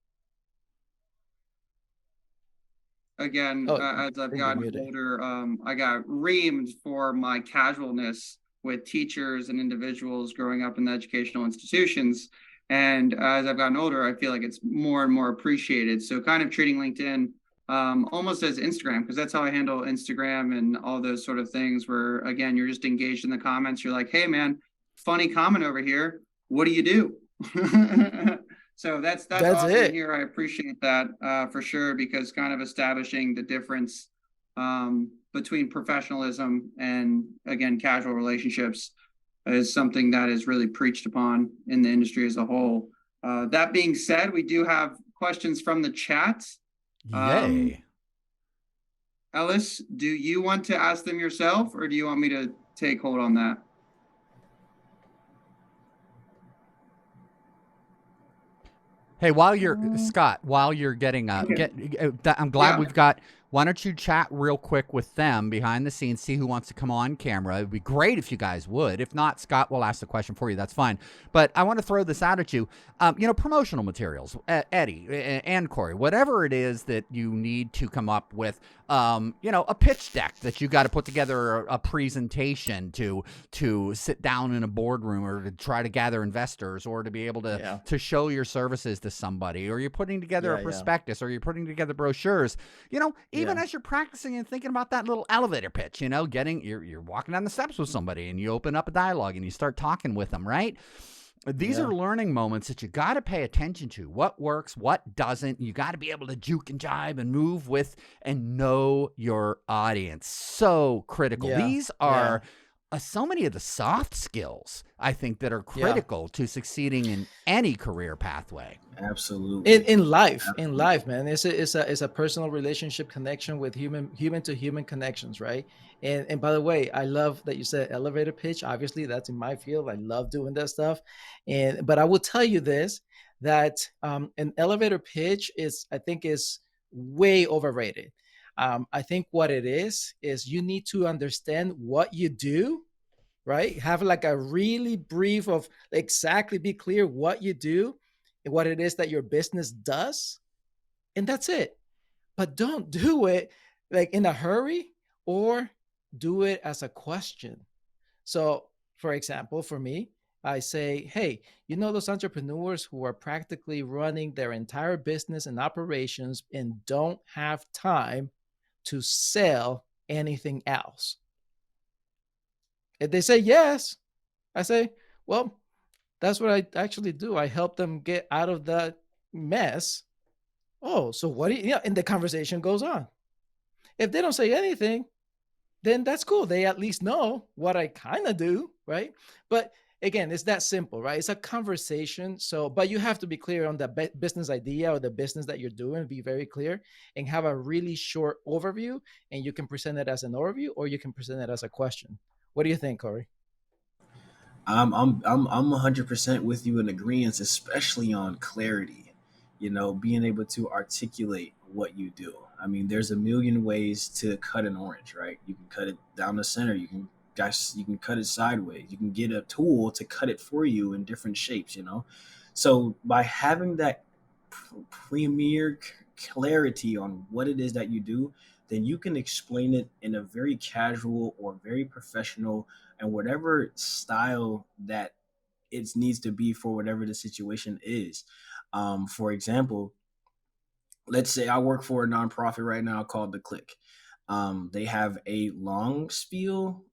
D: Again,
C: Oh,
D: as I've gotten older, I got reamed for my casualness with teachers and individuals growing up in the educational institutions. And as I've gotten older, I feel like it's more and more appreciated. So kind of treating LinkedIn almost as Instagram, because that's how I handle Instagram and all those sort of things where, again, you're just engaged in the comments. You're like, hey, man, funny comment over here. What do you do? So that's awesome to hear. I appreciate that for sure, because kind of establishing the difference between professionalism and, again, casual relationships is something that is really preached upon in the industry as a whole. That being said, we do have questions from the chat.
A: Yay.
D: Ellis, do you want to ask them yourself, or do you want me to take hold on that?
A: Hey, Scott, while you're getting I'm glad we've got. Why don't you chat real quick with them behind the scenes, see who wants to come on camera. It'd be great if you guys would. If not, Scott will ask the question for you. That's fine. But I want to throw this out at you. Promotional materials, Eddie and Corey, whatever it is that you need to come up with, a pitch deck that you got to put together, a presentation to sit down in a boardroom, or to try to gather investors, or to be able to show your services to somebody, or you're putting together a prospectus, or you're putting together brochures, even as you're practicing and thinking about that little elevator pitch, you're walking down the steps with somebody and you open up a dialogue and you start talking with them, right? These are learning moments that you got to pay attention to. What works, what doesn't. You got to be able to juke and jive and move with and know your audience. So critical. These are so many of the soft skills, I think, that are critical to succeeding in any career pathway.
B: Absolutely.
C: In life, man, it's a personal relationship connection with human to human connections, right? And by the way, I love that you said elevator pitch. Obviously, that's in my field. I love doing that stuff. But I will tell you this, that an elevator pitch I think is way overrated. I think what it is you need to understand what you do, right? Have like a really brief of exactly, be clear what you do and what it is that your business does. And that's it. But don't do it like in a hurry, or do it as a question. So, for example, for me, I say, hey, you know, those entrepreneurs who are practically running their entire business and operations and don't have time to sell anything else? If they say yes, I say, well, that's what I actually do. I help them get out of that mess. Oh, so what do you, yeah, and the conversation goes on. If they don't say anything, then that's cool. They at least know what I kind of do, right? But again, it's that simple, right? It's a conversation. So, but you have to be clear on the business idea or the business that you're doing, be very clear and have a really short overview. And you can present it as an overview, or you can present it as a question. What do you think, Corey?
B: I'm 100% with you in agreement, especially on clarity. You know, being able to articulate what you do. I mean, there's a million ways to cut an orange, right? You can cut it down the center. You can cut it sideways. You can get a tool to cut it for you in different shapes. You know, so by having that premier clarity on what it is that you do, then you can explain it in a very casual or very professional and whatever style that it needs to be for whatever the situation is. For example, let's say I work for a nonprofit right now called The Click. They have a long spiel.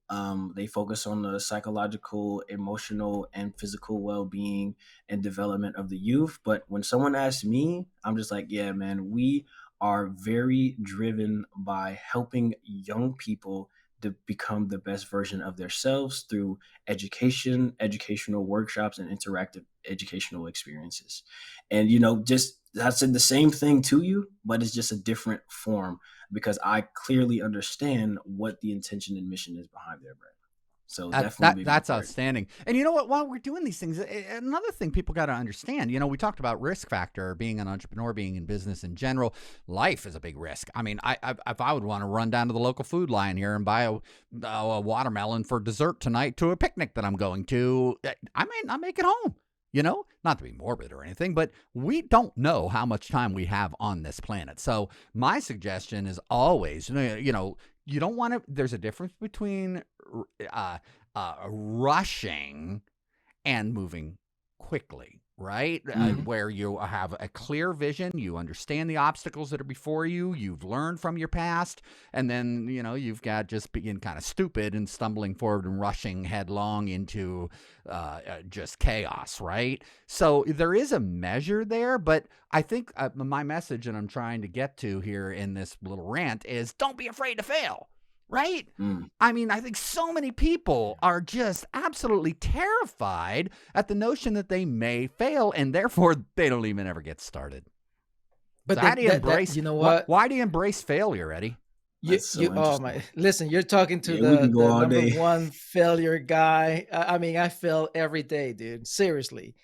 B: They focus on the psychological, emotional, and physical well-being and development of the youth. But when someone asks me, I'm just like, yeah, man, we are very driven by helping young people to become the best version of themselves through education, educational workshops, and interactive educational experiences. And, you know, just I said the same thing to you, but it's just a different form because I clearly understand what the intention and mission is behind their brand. So definitely
A: that's outstanding. And you know what? While we're doing these things, another thing people got to understand, you know, we talked about risk factor, being an entrepreneur, being in business in general. Life is a big risk. I mean, if I would want to run down to the local Food Lion here and buy a watermelon for dessert tonight to a picnic that I'm going to, I may not make it home. You know, not to be morbid or anything, but we don't know how much time we have on this planet. So my suggestion is always, you know, you don't want to, there's a difference between rushing and moving quickly, right? Where you have a clear vision, you understand the obstacles that are before you, you've learned from your past, and then, you know, you've got just being kind of stupid and stumbling forward and rushing headlong into just chaos, right? So there is a measure there, but I think my message, and I'm trying to get to here in this little rant, is don't be afraid to fail. Right? I mean, I think so many people are just absolutely terrified at the notion that they may fail, and therefore they don't even ever get started. But so how do you embrace? You know what? Why do you embrace failure, Eddie?
C: Listen, you're talking to the number one failure guy. I mean, I fail every day, dude. Seriously.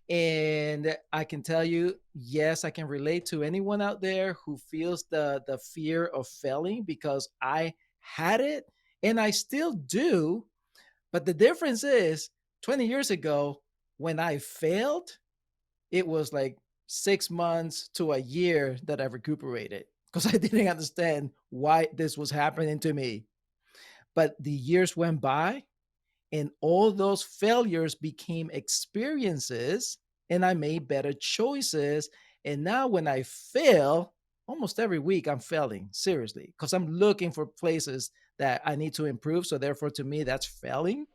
C: And I can tell you, yes, I can relate to anyone out there who feels the fear of failing, because I had it and I still do. But the difference is 20 years ago, when I failed, it was like 6 months to a year that I recuperated because I didn't understand why this was happening to me. But the years went by and all those failures became experiences and I made better choices. And now when I fail, almost every week I'm failing, seriously, because I'm looking for places that I need to improve. So therefore, to me, that's failing.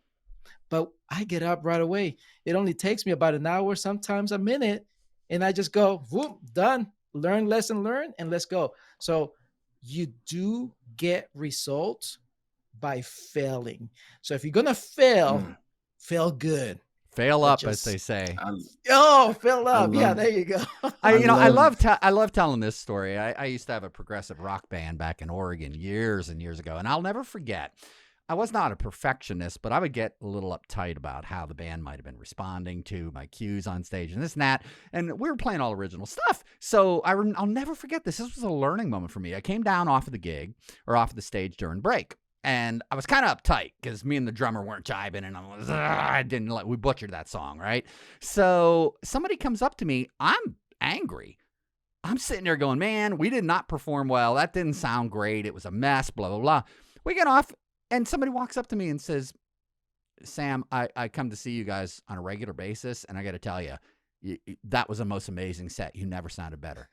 C: But I get up right away. It only takes me about an hour, sometimes a minute, and I just go, whoop, done. Learn, lesson learned, and let's go. So you do get results by failing. So if you're going to fail, fail good.
A: Fail up, as they say.
C: Fail up. Yeah, there you go.
A: I love telling this story. I used to have a progressive rock band back in Oregon years and years ago, and I'll never forget. I was not a perfectionist, but I would get a little uptight about how the band might have been responding to my cues on stage and this and that. And we were playing all original stuff. So I'll never forget this. This was a learning moment for me. I came down off of the gig or off of the stage during break. And I was kind of uptight because me and the drummer weren't jiving, and we butchered that song, right? So somebody comes up to me. I'm angry. I'm sitting there going, man, we did not perform well. That didn't sound great. It was a mess, blah, blah, blah. We get off, and somebody walks up to me and says, Sam, I come to see you guys on a regular basis, and I got to tell you, that was the most amazing set. You never sounded better.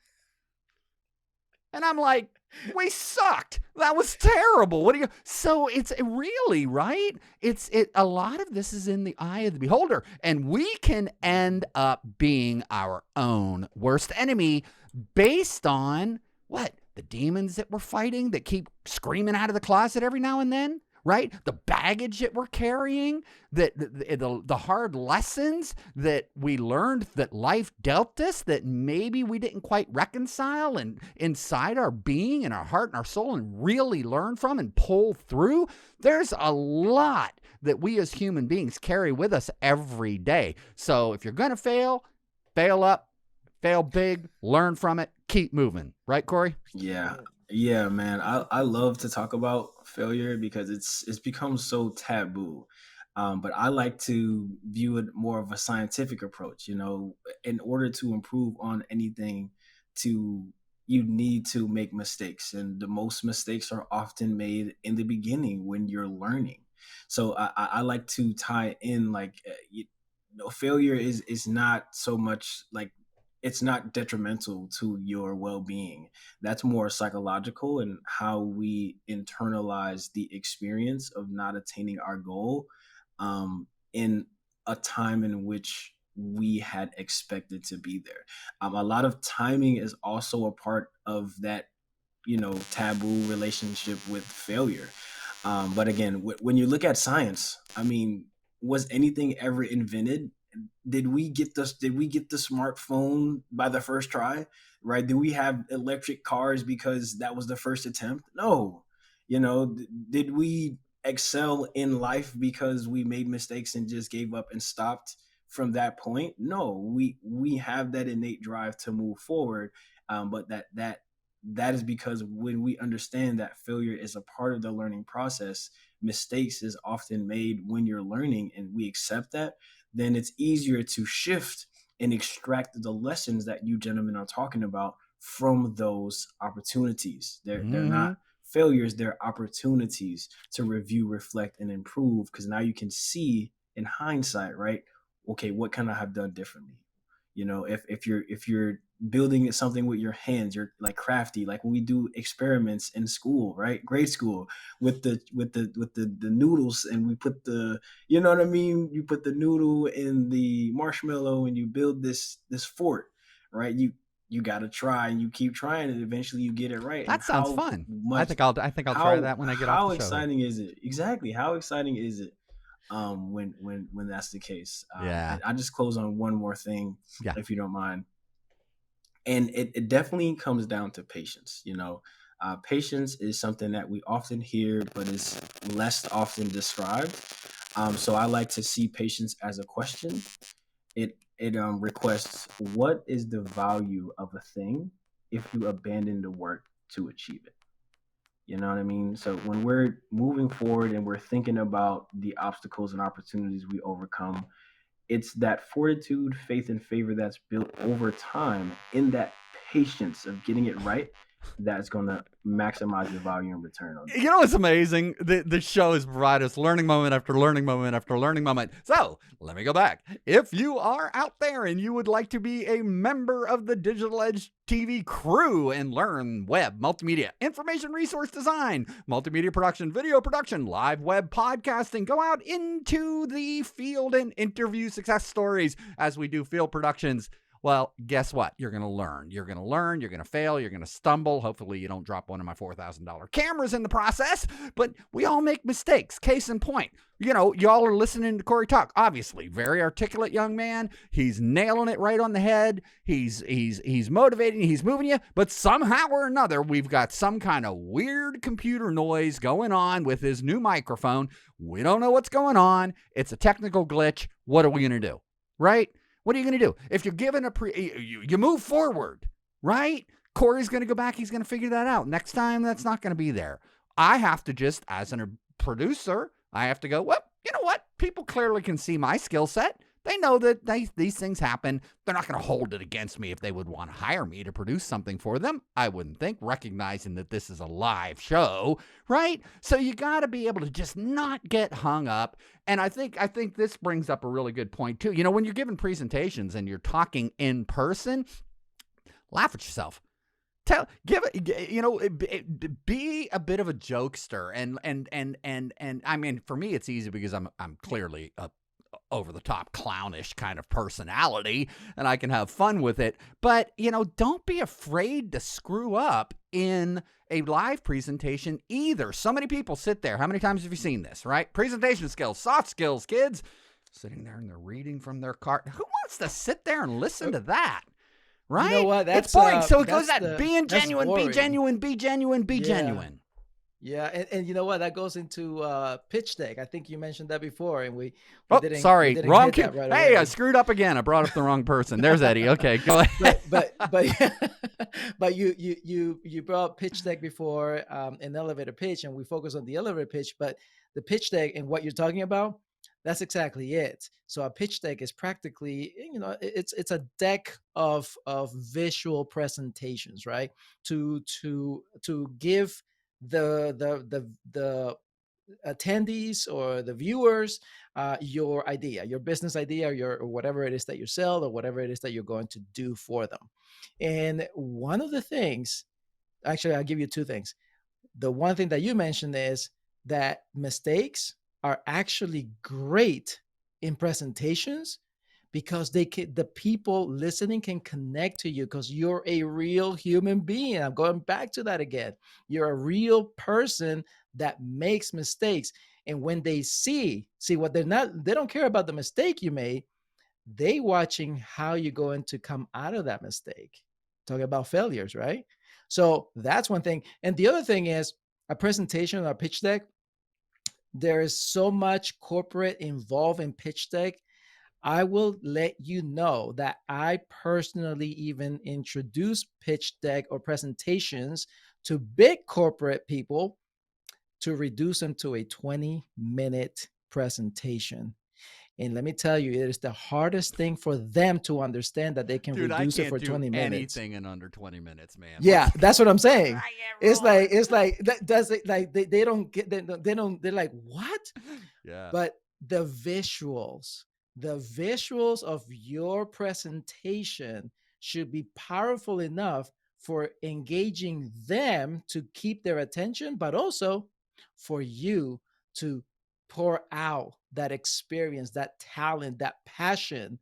A: And I'm like, we sucked. That was terrible. What do you? So it's really, right? A lot of this is in the eye of the beholder, and we can end up being our own worst enemy based on what? The demons that we're fighting that keep screaming out of the closet every now and then, right? The baggage that we're carrying, the hard lessons that we learned that life dealt us that maybe we didn't quite reconcile and inside our being and our heart and our soul and really learn from and pull through. There's a lot that we as human beings carry with us every day. So if you're going to fail up, fail big, learn from it, keep moving. Right, Corey?
B: Yeah, man. I love to talk about failure because it's become so taboo. But I like to view it more of a scientific approach. You know, in order to improve on anything, you need to make mistakes, and the most mistakes are often made in the beginning when you're learning. So I like to tie in failure is not so much like, it's not detrimental to your well-being. That's more psychological and how we internalize the experience of not attaining our goal in a time in which we had expected to be there. A lot of timing is also a part of that, taboo relationship with failure. But again, when you look at science, I mean, was anything ever invented? Did we get the smartphone by the first try, right? Do we have electric cars because that was the first attempt? No. Did we excel in life because we made mistakes and just gave up and stopped from that point? No, we have that innate drive to move forward. But that is because when we understand that failure is a part of the learning process, mistakes is often made when you're learning, and we accept that, then it's easier to shift and extract the lessons that you gentlemen are talking about from those opportunities. They're not failures, they're opportunities to review, reflect, and improve, because now you can see in hindsight, right? Okay, what can I have done differently? If you're building something with your hands, you're like crafty, like when we do experiments in school, right? Grade school with the noodles, and we put you put the noodle in the marshmallow and you build this fort, right? You got to try, and you keep trying, and eventually you get it right.
A: That sounds fun. I think I'll try that when I get off the show.
B: How exciting is it? Exactly. How exciting is it? When that's the case. I just close on one more thing, if you don't mind. And it definitely comes down to patience. Patience is something that we often hear, but is less often described. So I like to see patience as a question. It requests, what is the value of a thing if you abandon the work to achieve it? You know what I mean? So when we're moving forward and we're thinking about the obstacles and opportunities we overcome, it's that fortitude, faith, and favor that's built over time in that patience of getting it right that's going to maximize the value and return on it.
A: You know what's amazing? The show has provided us learning moment after learning moment after learning moment. So let me go back. If you are out there and you would like to be a member of the Digital Edge TV crew and learn web, multimedia, information resource design, multimedia production, video production, live web podcasting, go out into the field and interview success stories as we do field productions, Well, guess what? You're going to learn. You're going to learn. You're going to fail. You're going to stumble. Hopefully you don't drop one of my $4,000 cameras in the process, but we all make mistakes. Case in point, y'all are listening to Corey talk. Obviously, very articulate young man. He's nailing it right on the head. He's motivating. He's moving you, but somehow or another, we've got some kind of weird computer noise going on with his new microphone. We don't know what's going on. It's a technical glitch. What are we going to do? Right? What are you going to do? If you're given you move forward, right? Corey's going to go back. He's going to figure that out. Next time, that's not going to be there. I have to just, as a producer, I have to go, well, you know what? People clearly can see my skill set. They know that these things happen. They're not going to hold it against me if they would want to hire me to produce something for them. I wouldn't think, recognizing that this is a live show, right? So you got to be able to just not get hung up. And I think this brings up a really good point too. When you're giving presentations and you're talking in person, laugh at yourself. Be a bit of a jokester. And I mean, for me, it's easy because I'm clearly a over the top clownish kind of personality and I can have fun with it. But, don't be afraid to screw up in a live presentation either. So many people sit there. How many times have you seen this, right? Presentation skills, soft skills, kids sitting there and they're reading from their cart. Who wants to sit there and listen to that? Right?
C: You know what?
A: It's boring. So it goes that being genuine, be genuine, be genuine, be genuine.
C: Yeah, and you know what? That goes into pitch deck. I think you mentioned that before, and we didn't.
A: Sorry,
C: we didn't
A: wrong.
C: hit that right
A: Hey,
C: away.
A: I screwed up again. I brought up the wrong person. There's Eddie. Okay, go ahead.
C: But you brought up pitch deck before, an elevator pitch, and we focus on the elevator pitch. But the pitch deck and what you're talking about, that's exactly it. So a pitch deck is practically, it's a deck of visual presentations, right? To give the attendees or the viewers your idea, your business idea, or whatever it is that you sell, or whatever it is that you're going to do for them. And one of the things, actually, I'll give you two things. The one thing that you mentioned is that mistakes are actually great in presentations because the people listening can connect to you because you're a real human being. I'm going back to that again. You're a real person that makes mistakes. And when they see what they don't care about the mistake you made. They watching how you're going to come out of that mistake. Talking about failures, right? So that's one thing. And the other thing is a presentation or a pitch deck. There is so much corporate involved in pitch deck. I will let you know that I personally even introduce pitch deck or presentations to big corporate people to reduce them to a 20-minute presentation. And let me tell you, it is the hardest thing for them to understand that they can reduce it for 20 minutes.
A: Anything in under 20 minutes, man.
C: Yeah, that's what I'm saying. It's like that does it like they don't get they're like, what?
A: Yeah.
C: But the visuals of your presentation should be powerful enough for engaging them to keep their attention, but also for you to pour out that experience, that talent, that passion.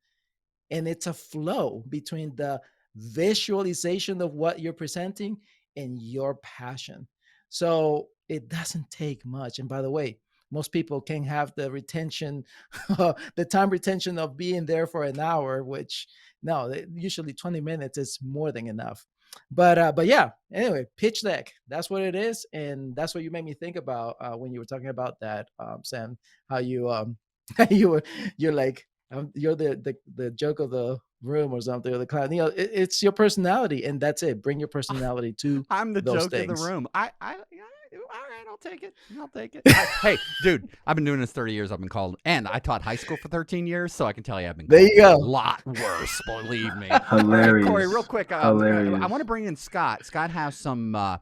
C: And it's a flow between the visualization of what you're presenting and your passion. So it doesn't take much. And by the way, most people can have the retention, the time retention of being there for an hour, which no, usually 20 minutes is more than enough. But yeah, anyway, pitch deck, that's what it is. And that's what you made me think about when you were talking about that, Sam, how you, you're like, you're the joke of the room or something, or the clown. It's your personality, and that's it. Bring your personality to
A: I'm the
C: those
A: joke
C: things.
A: of the room. All right, I'll take it. Hey, dude, I've been doing this 30 years. I've been called, and I taught high school for 13 years, so I can tell you I've been
C: there. You go.
A: A lot worse, believe me.
B: Hilarious.
A: Corey, real quick,
B: Hilarious.
A: I want to bring in Scott. Scott has some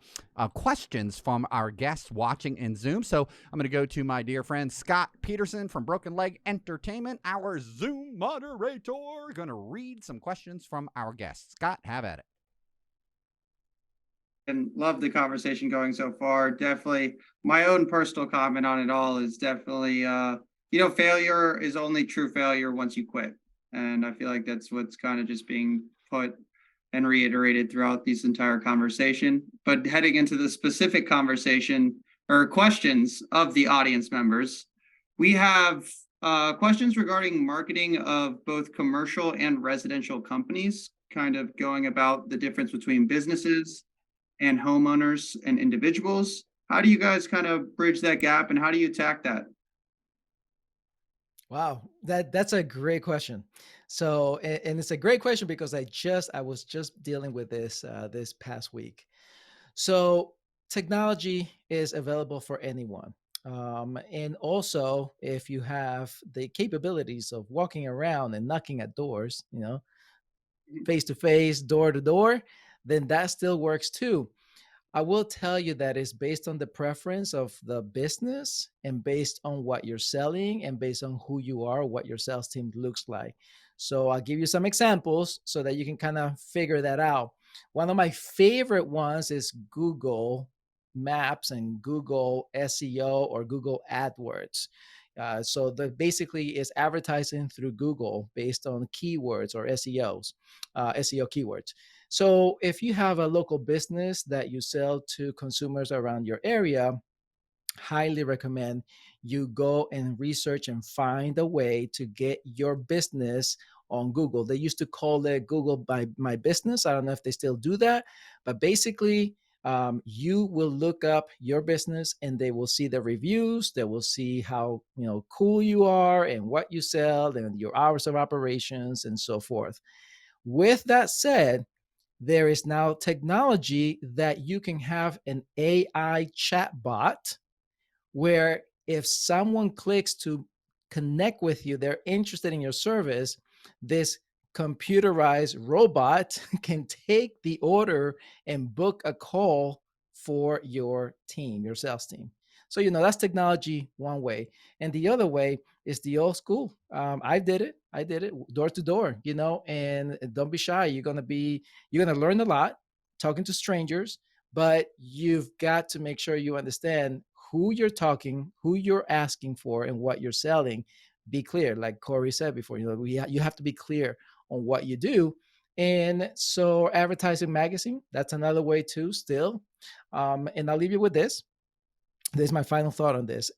A: questions from our guests watching in Zoom, so I'm going to go to my dear friend Scott Peterson from Broken Leg Entertainment, our Zoom moderator. Going to read some questions from our guests. Scott, have at it.
D: And love the conversation going so far. Definitely my own personal comment on it all is definitely, failure is only true failure once you quit. And I feel like that's what's kind of just being put and reiterated throughout this entire conversation. But heading into the specific conversation or questions of the audience members, we have questions regarding marketing of both commercial and residential companies, kind of going about the difference between businesses and homeowners and individuals. How do you guys kind of bridge that gap, and how do you attack that?
C: Wow, that's a great question. So, and it's a great question because I was just dealing with this this past week. So, technology is available for anyone. And also, if you have the capabilities of walking around and knocking at doors, face to face, door to door, then that still works too. I will tell you that it's based on the preference of the business and based on what you're selling and based on who you are, what your sales team looks like. So I'll give you some examples so that you can kind of figure that out. One of my favorite ones is Google Maps and Google SEO or Google AdWords. So the basically is advertising through Google based on keywords or SEO keywords. So if you have a local business that you sell to consumers around your area, highly recommend you go and research and find a way to get your business on Google. They used to call it Google by My Business. I don't know if they still do that, but basically, you will look up your business and they will see the reviews. They will see how cool you are and what you sell and your hours of operations and so forth. With that said, there is now technology that you can have an AI chatbot where if someone clicks to connect with you, they're interested in your service, this computerized robot can take the order and book a call for your team, your sales team. So, that's technology one way. And the other way is the old school. I did it. Door to door, and don't be shy. You're going to learn a lot talking to strangers, but you've got to make sure you understand who you're talking, who you're asking for, and what you're selling. Be clear, like Corey said before. You have to be clear on what you do. And so, advertising magazine, that's another way too. Still, and I'll leave you with this. This is my final thought on this.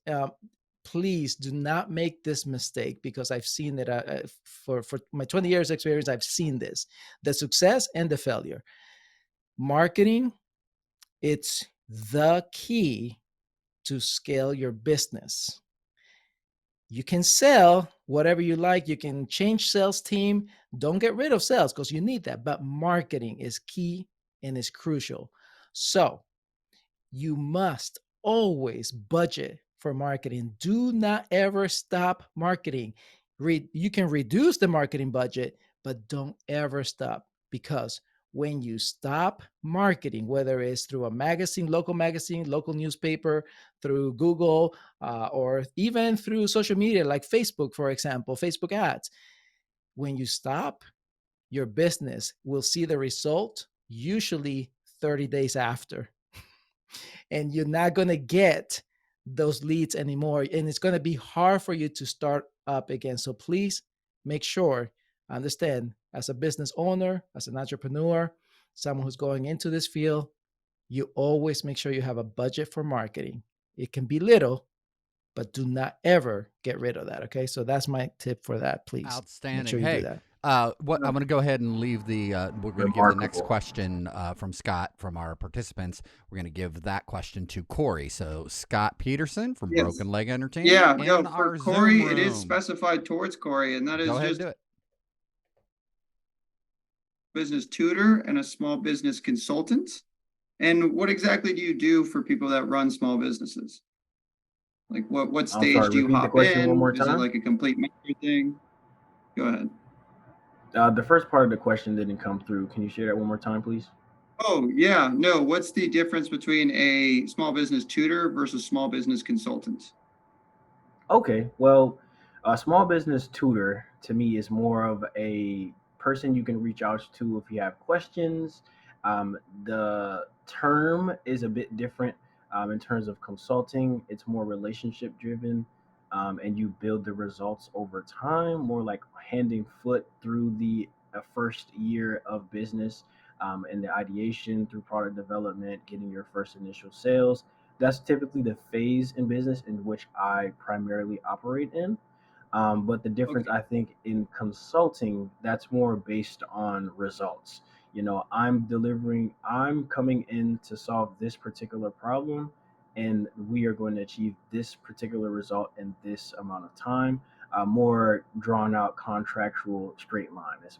C: Please do not make this mistake because I've seen it for my 20 years experience. I've seen this, the success and the failure. Marketing, it's the key to scale your business. You can sell whatever you like. You can change sales team. Don't get rid of sales because you need that. But marketing is key and is crucial. So you must always budget for marketing. Do not ever stop marketing. You can reduce the marketing budget, but don't ever stop, because when you stop marketing, whether it's through a magazine, local newspaper, through Google, or even through social media like Facebook, for example, Facebook ads, when you stop, your business will see the result usually 30 days after. And you're not going to get those leads anymore. And it's going to be hard for you to start up again. So please make sure, understand, as a business owner, as an entrepreneur, someone who's going into this field, you always make sure you have a budget for marketing. It can be little, but do not ever get rid of that. Okay. So that's my tip for that. Please.
A: Outstanding.
C: Make sure you do that.
A: I'm going to go ahead and leave we're going to give the next question from Scott from our participants. We're going to give that question to Corey. So Scott Peterson from
D: Yes.
A: Broken Leg Entertainment.
D: Yeah,
A: in
D: for
A: our
D: Corey,
A: Zoom
D: it is
A: room.
D: specified towards Corey, and that is
A: Go ahead
D: just
A: and do it.
D: business tutor and a small business consultant. And what exactly do you do for people that run small businesses? Like what stage do you hop in?
B: One more
D: Is it
B: time?
D: like a complete mentor thing? Go ahead.
B: The first part of the question didn't come through. Can you share that one more time, please?
D: Oh, yeah. No, what's the difference between a small business tutor versus small business consultant?
B: Okay, well, a small business tutor to me is more of a person you can reach out to if you have questions. The term is a bit different in terms of consulting. It's more relationship driven. and you build the results over time, more like handing foot through the first year of business, and the ideation through product development, getting your first initial sales. That's typically the phase in business in which I primarily operate in. But the difference,
D: Okay.
B: I think, in consulting, that's more based on results. I'm coming in to solve this particular problem, and we are going to achieve this particular result in this amount of time. More drawn out contractual straight line is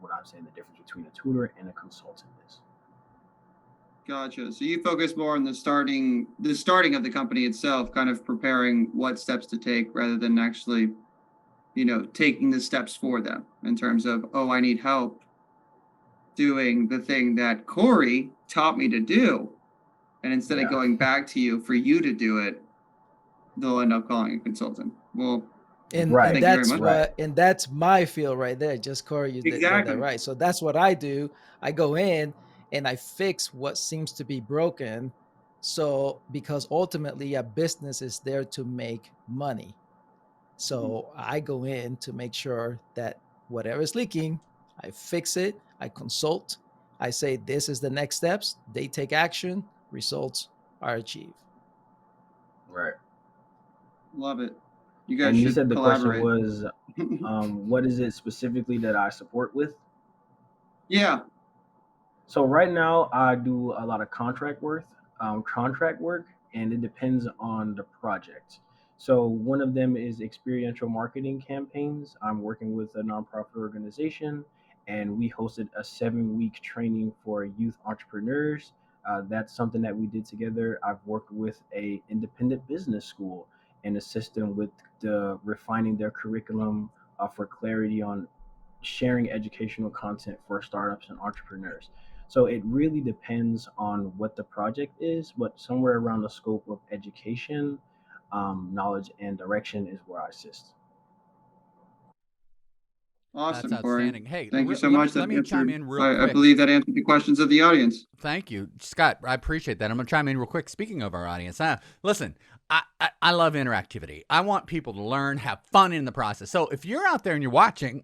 B: what I'm saying the difference between a tutor and a consultant is.
D: Gotcha. So you focus more on the starting of the company itself, kind of preparing what steps to take rather than actually, taking the steps for them in terms of, oh, I need help doing the thing that Corey taught me to do. And instead of
B: Yeah.
D: going back to you for you to do it, they'll end up calling a consultant. Well,
C: And
B: Right.
D: thank you very
C: that's
D: much.
B: Right.
C: that's my field right there. Just Corey, you did that
D: Exactly.
C: right. So that's what I do. I go in and I fix what seems to be broken. So because ultimately a business is there to make money. So I go in to make sure that whatever is leaking, I fix it, I consult, I say this is the next steps, they take action, results are achieved.
B: Right.
D: Love it. You guys
B: And you
D: should
B: said the question
D: collaborate.
B: was, what is it specifically that I support with?
D: Yeah.
B: So right now I do a lot of contract work, and it depends on the project. So one of them is experiential marketing campaigns. I'm working with a nonprofit organization, and we hosted a 7-week training for youth entrepreneurs. That's something that we did together. I've worked with a independent business school and assist them with refining their curriculum for clarity on sharing educational content for startups and entrepreneurs. So it really depends on what the project is, but somewhere around the scope of education, knowledge, and direction is where I assist.
A: That's
D: Awesome, Corey.
A: outstanding. Hey,
D: Thank you so
A: let me
D: much.
A: let
D: That
A: me chime
D: answered,
A: in real
D: I
A: quick.
D: believe that answered the questions of the audience.
A: Thank you, Scott. I appreciate that. I'm going to chime in real quick. Speaking of our audience, listen, I love interactivity. I want people to learn, have fun in the process. So if you're out there and you're watching,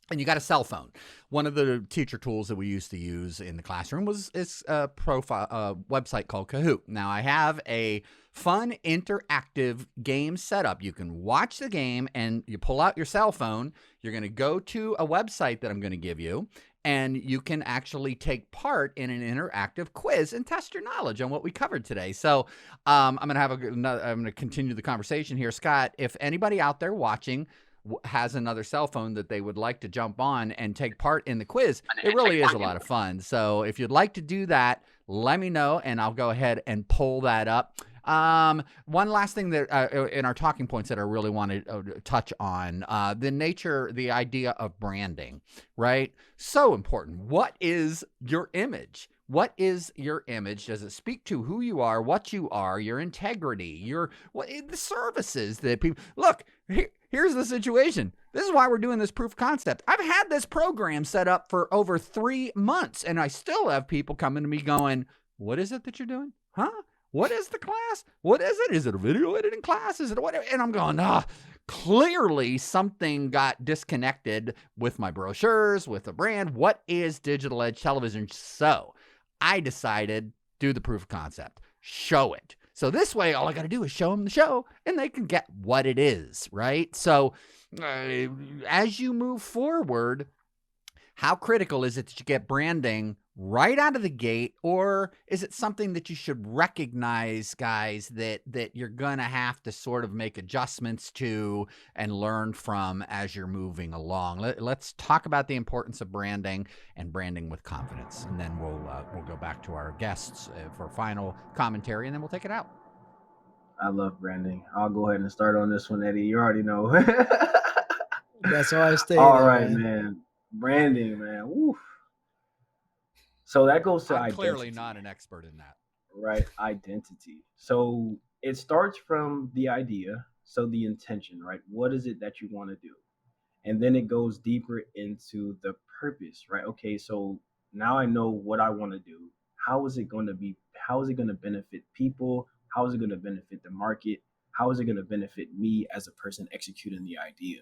A: and you got a cell phone, one of the teacher tools that we used to use in the classroom is a website called Kahoot. Now I have a fun interactive game set up. You can watch the game and you pull out your cell phone. You're going to go to a website that I'm going to give you, and you can actually take part in an interactive quiz and test your knowledge on what we covered today. So I'm going to continue the conversation here. Scott, if anybody out there watching has another cell phone that they would like to jump on and take part in the quiz, it really is a lot of fun. So if you'd like to do that, let me know, and I'll go ahead and pull that up. One last thing that in our talking points that I really want to touch on, the idea of branding, right? So important. What is your image? What is your image? Does it speak to who you are, what you are, your integrity, the services that people look? Here's the situation. This is why we're doing this proof of concept. I've had this program set up for over 3 months, and I still have people coming to me going, "What is it that you're doing? Huh? What is the class? What is it? Is it a video editing class? Is it whatever?" And I'm going, clearly something got disconnected with my brochures, with the brand. What is Digital Edge Television? So I decided, do the proof of concept, show it. So this way, all I got to do is show them the show, and they can get what it is, right? So as you move forward, how critical is it that you get branding right out of the gate, or is it something that you should recognize, guys, that you're going to have to sort of make adjustments to and learn from as you're moving along? Let's talk about the importance of branding and branding with confidence, and then we'll go back to our guests for final commentary, and then we'll take it out.
B: I love branding. I'll go ahead and start on this one, Eddie. You already know.
C: That's why I stay
B: All
C: there,
B: right,
C: man.
B: man. Branding, man. Woo. So that goes to
A: I'm
B: identity.
A: clearly not an expert in that.
B: Right? Identity. So it starts from the idea, so the intention, right? What is it that you want to do? And then it goes deeper into the purpose, right? Okay, so now I know what I want to do. How is it going to benefit people? How is it going to benefit the market? How is it going to benefit me as a person executing the idea?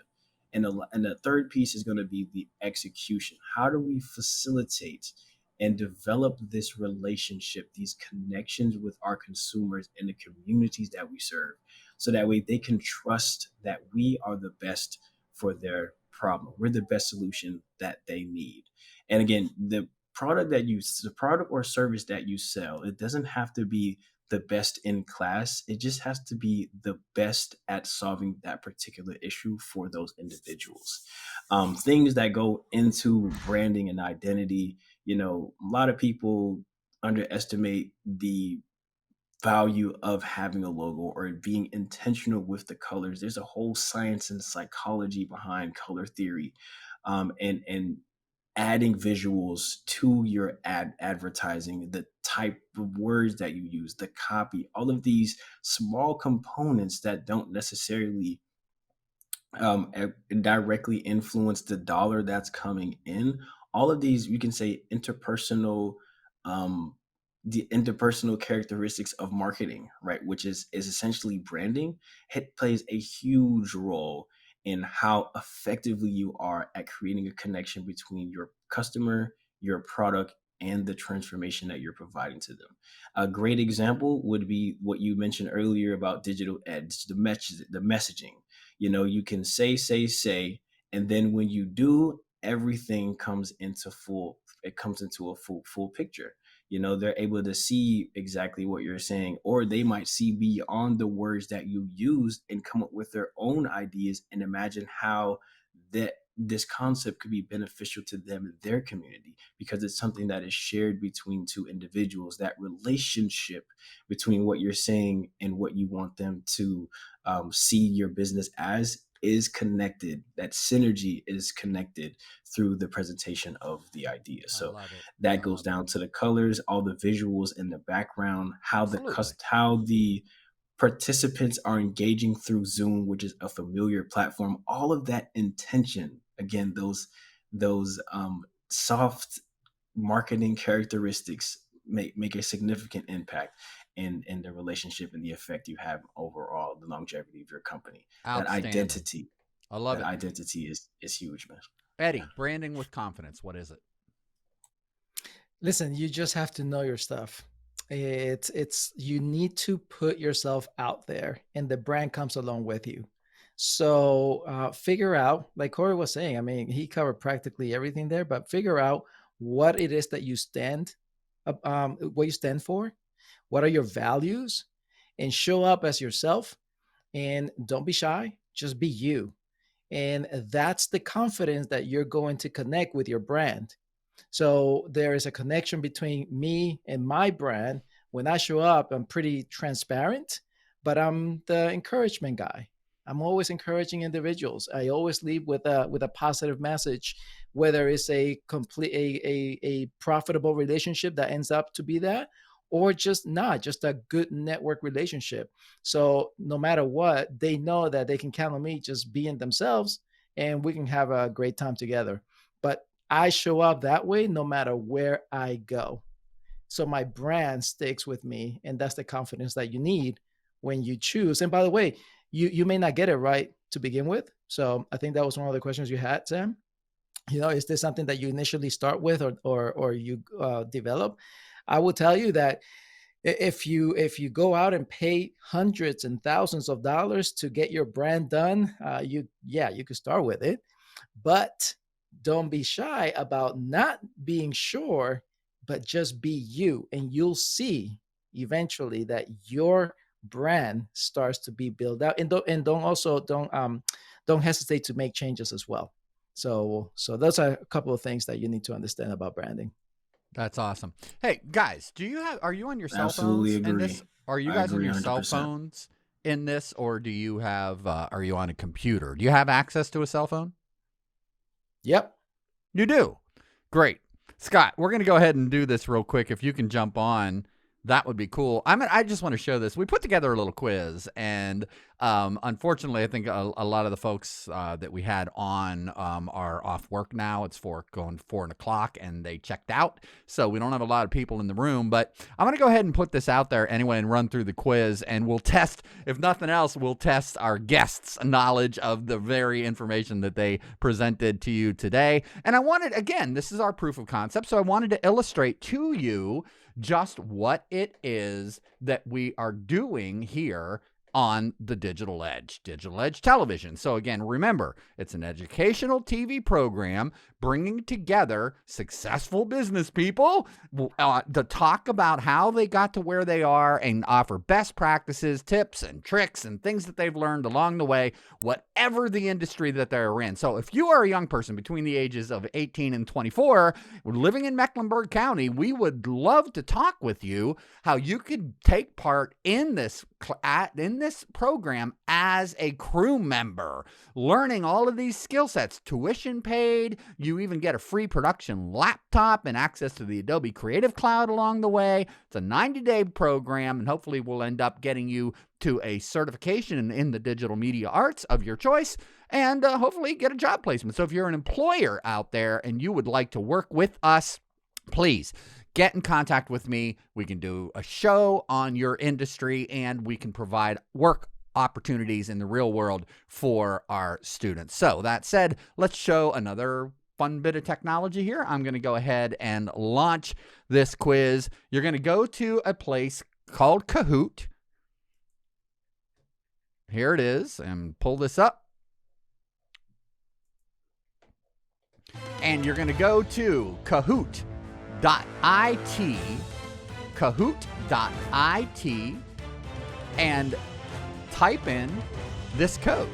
B: And the third piece is going to be the execution. How do we facilitate and develop this relationship, these connections with our consumers and the communities that we serve, so that way they can trust that we are the best for their problem. We're the best solution that they need. And again, the product or service that you sell, it doesn't have to be the best in class. It just has to be the best at solving that particular issue for those individuals. Things that go into branding and identity, a lot of people underestimate the value of having a logo or being intentional with the colors. There's a whole science and psychology behind color theory, and adding visuals to your advertising, the type of words that you use, the copy, all of these small components that don't necessarily directly influence the dollar that's coming in. All of these, you can say, um, the interpersonal characteristics of marketing, right? Which is essentially branding. It plays a huge role in how effectively you are at creating a connection between your customer, your product, and the transformation that you're providing to them. A great example would be what you mentioned earlier about digital edge, the messaging. You can say, and then when you do, everything comes into a full picture. They're able to see exactly what you're saying, or they might see beyond the words that you use and come up with their own ideas and imagine how that this concept could be beneficial to them and their community, because it's something that is shared between two individuals. That relationship between what you're saying and what you want them to see your business as is connected. That synergy is connected through the presentation of the idea. So that goes down to the colors, all the visuals in the background, how the participants are engaging through Zoom, which is a familiar platform. All of that intention, again, those soft marketing characteristics make a significant impact in the relationship and the effect you have overall, the longevity of your company. That identity,
A: I love
B: that
A: it.
B: identity is huge, man.
A: Eddie, branding with confidence. What is it?
C: Listen, you just have to know your stuff. It's you need to put yourself out there, and the brand comes along with you. So figure out, like Corey was saying. I mean, he covered practically everything there, but figure out what it is that what you stand for, what are your values, and show up as yourself. And don't be shy. Just be you. And that's the confidence that you're going to connect with your brand. So there is a connection between me and my brand. When I show up, I'm pretty transparent, but I'm the encouragement guy. I'm always encouraging individuals. I always leave with a positive message, whether it's a profitable relationship that ends up to be that, or just not, just a good network relationship. So no matter what, they know that they can count on me just being themselves, and we can have a great time together. But I show up that way no matter where I go. So my brand sticks with me, and that's the confidence that you need when you choose. And by the way, you may not get it right to begin with. So I think that was one of the questions you had, Sam. Is this something that you initially start with, or you develop? I will tell you that if you go out and pay hundreds and thousands of dollars to get your brand done, you could start with it, but don't be shy about not being sure, but just be you, and you'll see eventually that your brand starts to be built out. And don't hesitate to make changes as well. So those are a couple of things that you need to understand about branding.
A: That's awesome. Hey guys, are you on your cell
B: Absolutely
A: phones in
B: agree.
A: this? Are you
B: I
A: guys on
B: agree
A: your cell
B: 100%.
A: phones in this, or do you have? Are you on a computer? Do you have access to a cell phone?
C: Yep.
A: You do. Great. Scott, we're going to go ahead and do this real quick. If you can jump on, That would be cool. I just want to show this. We put together a little quiz, and unfortunately, I think a lot of the folks that we had on are off work now. It's going 4 o'clock, and they checked out. So we don't have a lot of people in the room. But I'm going to go ahead and put this out there anyway and run through the quiz, and we'll test, if nothing else, we'll test our guests' knowledge of the very information that they presented to you today. And I wanted, again, this is our proof of concept, so I wanted to illustrate to you just what it is that we are doing here on the Digital Edge television. So again, remember, it's an educational TV program bringing together successful business people to talk about how they got to where they are and offer best practices, tips and tricks and things that they've learned along the way, whatever the industry that they're in. So if you are a young person between the ages of 18 and 24, living in Mecklenburg County, we would love to talk with you how you could take part in this program as a crew member, learning all of these skill sets, tuition paid. You even get a free production laptop and access to the Adobe Creative Cloud along the way. It's a 90-day program, and hopefully we'll end up getting you to a certification in the digital media arts of your choice, and hopefully get a job placement. So if you're an employer out there and you would like to work with us, please get in contact with me. We can do a show on your industry, and we can provide work opportunities in the real world for our students. So that said, let's show another fun bit of technology here. I'm going to go ahead and launch this quiz. You're going to go to a place called Kahoot. Here it is, and pull this up. And you're going to go to Kahoot.it, Kahoot.it, and type in this code,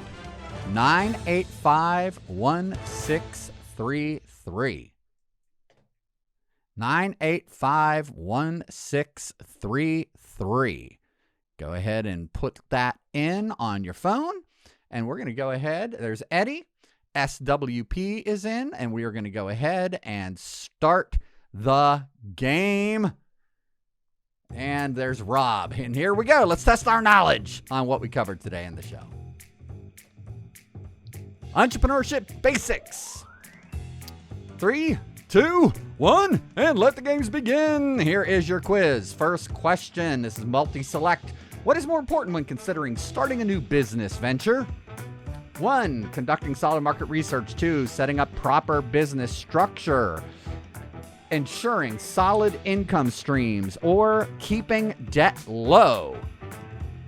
A: 9851633. 9851633. Go ahead and put that in on your phone, and we're going to go ahead. There's Eddie. SWP is in, and we are going to go ahead and start the game. And there's Rob. And here we go. Let's test our knowledge on what we covered today in the show. Entrepreneurship basics. 3, 2, 1, and let the games begin. Here is your quiz. First question. This is multi-select. What is more important when considering starting a new business venture? 1, conducting solid market research. 2, setting up proper business structure. Ensuring solid income streams, or keeping debt low.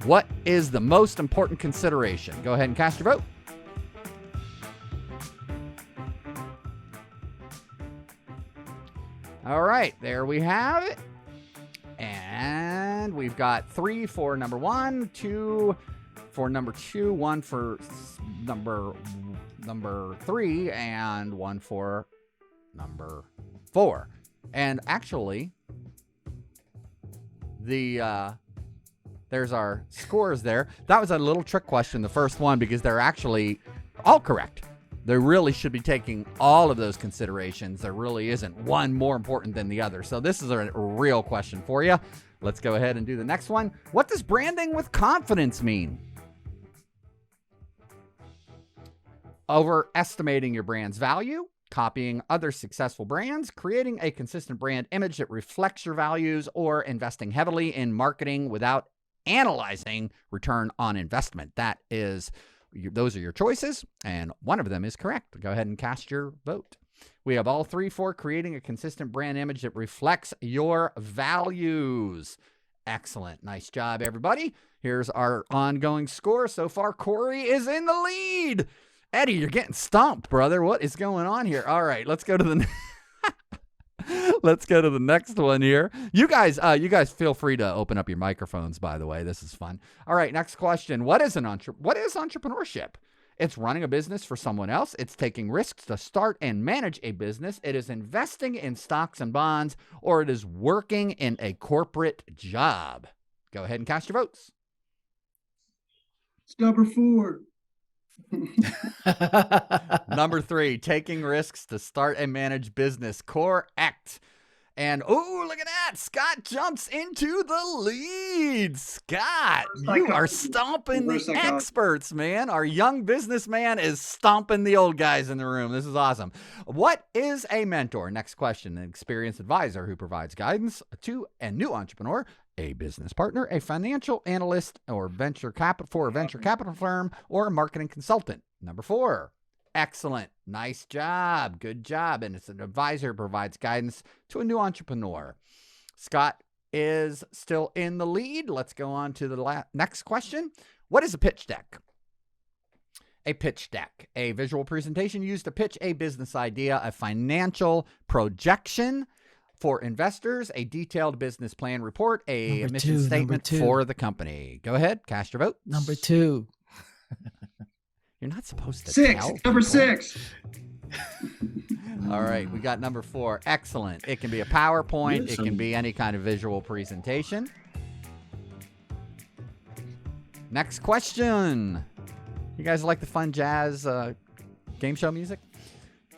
A: What is the most important consideration? Go ahead and cast your vote. All right, there we have it. And we've got 3 for number 1, 2 for number 2, 1 for number 3, and 1 for number 4. And actually, there's our scores there. That was a little trick question, the first one, because they're actually all correct. They really should be taking all of those considerations. There really isn't one more important than the other. So this is a real question for you. Let's go ahead and do the next one. What does branding with confidence mean? Overestimating your brand's value, copying other successful brands, creating a consistent brand image that reflects your values, or investing heavily in marketing without analyzing return on investment. Those are your choices, and one of them is correct. Go ahead and cast your vote. We have all 3 for creating a consistent brand image that reflects your values. Excellent. Nice job, everybody. Here's our ongoing score. So far, Corey is in the lead. Eddie, you're getting stomped, brother. What is going on here? All right, let's go to the let's go to the next one here. You guys feel free to open up your microphones, by the way. This is fun. All right, next question. What is entrepreneurship? It's running a business for someone else. It's taking risks to start and manage a business. It is investing in stocks and bonds, or it is working in a corporate job. Go ahead and cast your votes.
D: It's number 4.
A: Number 3, taking risks to start and manage business. Correct. And oh, look at that. Scott jumps into the lead. Scott, you are stomping the experts, man. Our young businessman is stomping the old guys in the room. This is awesome. What is a mentor? Next question. An experienced advisor who provides guidance to a new entrepreneur, a business partner, a financial analyst, or venture capital firm, or a marketing consultant. Number 4. Excellent. Nice job. Good job. And it's an advisor who provides guidance to a new entrepreneur. Scott is still in the lead. Let's go on to the next question. What is a pitch deck? A pitch deck, a visual presentation used to pitch a business idea, a financial projection for investors, a detailed business plan report, a mission statement for the company. Go ahead. Cast your vote.
C: Number 2.
A: You're not supposed to
D: 6.
A: tell
D: Number
A: people.
D: 6.
A: All right, we got number 4. Excellent. It can be a PowerPoint. It can be any kind of visual presentation. Next question. You guys like the fun jazz game show music?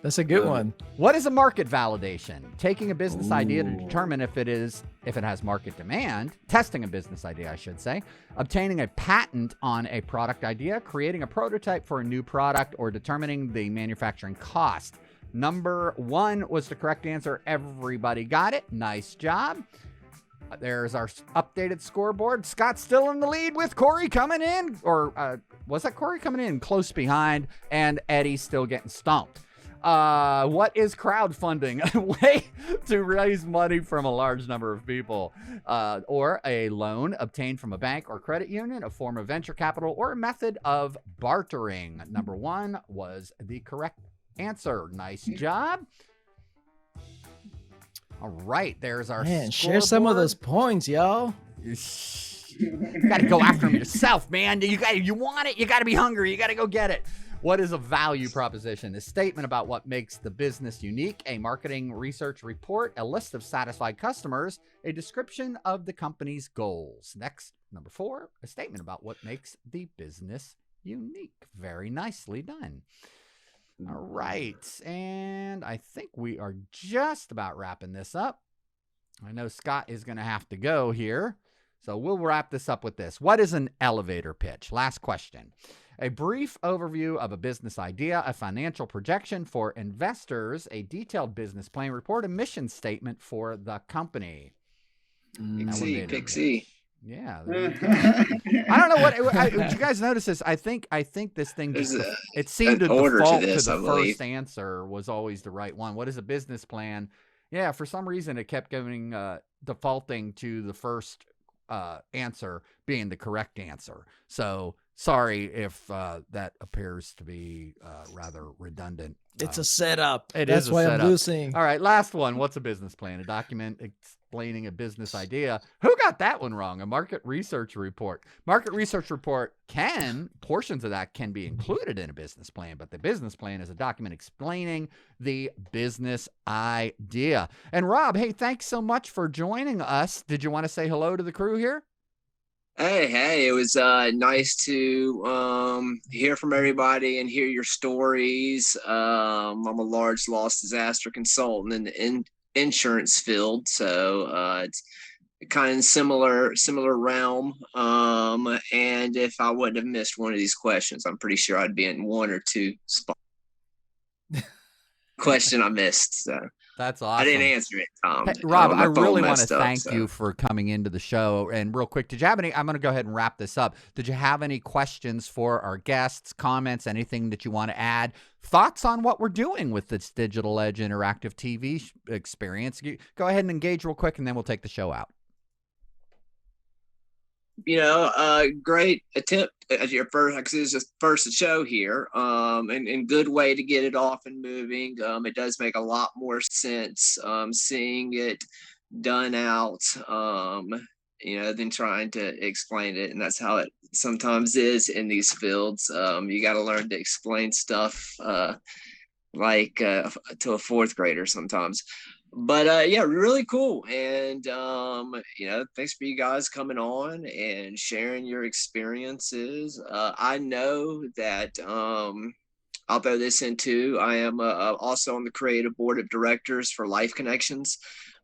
C: That's a good one.
A: What is a market validation? Taking a business idea to determine if it has market demand, testing a business idea, I should say, obtaining a patent on a product idea, creating a prototype for a new product, or determining the manufacturing cost. Number 1 was the correct answer. Everybody got it. Nice job. There's our updated scoreboard. Scott's still in the lead with Corey coming in, or was that Corey coming in close behind, and Eddie's still getting stomped. What is crowdfunding? A way to raise money from a large number of people, or a loan obtained from a bank or credit union, a form of venture capital, or a method of bartering. Number 1 was the correct answer. Nice job. All right, there's our
C: man. Share some of those points, y'all.
A: You got to go after them yourself, man. You want it. You got to be hungry. You got to go get it. What is a value proposition? A statement about what makes the business unique, a marketing research report, a list of satisfied customers, a description of the company's goals. Next, number 4, a statement about what makes the business unique. Very nicely done. All right, and I think we are just about wrapping this up. I know Scott is going to have to go here, so we'll wrap this up with this. What is an elevator pitch? Last question. A brief overview of a business idea, a financial projection for investors, a detailed business plan report, a mission statement for the company.
F: Pixie.
A: Yeah. I don't know what did you guys notice this? I think this thing just it seemed to default to the first answer was always the right one. What is a business plan? Yeah, for some reason it kept going defaulting to the first answer being the correct answer. So sorry if that appears to be rather redundant.
C: It's a setup.
A: That's
C: why I'm losing.
A: All right, last one. What's a business plan? A document explaining a business idea. Who got that one wrong? A market research report. Market research report portions of that can be included in a business plan, but the business plan is a document explaining the business idea. And Rob, hey, thanks so much for joining us. Did you want to say hello to the crew here?
F: Hey, it was nice to hear from everybody and hear your stories. I'm a large loss disaster consultant in the insurance field, so it's kind of similar realm. And if I wouldn't have missed one of these questions, I'm pretty sure I'd be in 1 or 2 spots. Question I missed. So.
A: That's awesome.
F: I didn't answer it, Tom.
A: Hey, Rob, I really want to thank you for coming into the show. And real quick, did you have any? I'm going to go ahead and wrap this up. Did you have any questions for our guests, comments, anything that you want to add? Thoughts on what we're doing with this Digital Edge interactive TV experience? Go ahead and engage real quick, and then we'll take the show out.
F: Great attempt at your first, like this is first show here, and good way to get it off and moving. It does make a lot more sense, seeing it done out, than trying to explain it. And that's how it sometimes is in these fields. You got to learn to explain stuff, to a 4th grader sometimes. But really cool. And thanks for you guys coming on and sharing your experiences. I know that I'll throw this in too. I am also on the creative board of directors for Life Connections.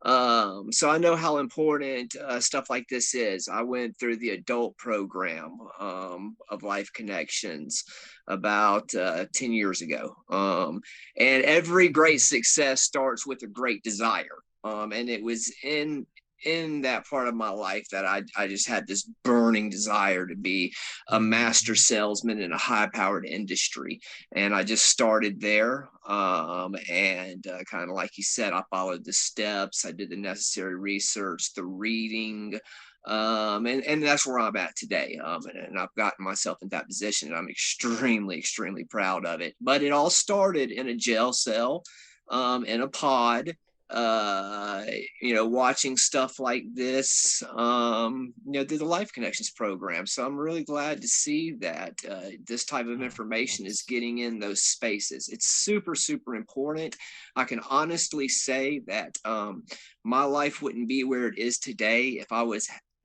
F: So I know how important stuff like this is. I went through the adult program of Life Connections about 10 years ago. And every great success starts with a great desire. And it was in that part of my life that I just had this burning desire to be a master salesman in a high powered industry. And I just started there. And kind of like you said, I followed the steps. I did the necessary research, the reading, and that's where I'm at today. And I've gotten myself in that position, and I'm extremely, extremely proud of it. But it all started in a jail cell, in a pod, watching stuff like this, through the Life Connections program. So I'm really glad to see that this type of information is getting in those spaces. It's super, super important. I can honestly say that my life wouldn't be where it is today if I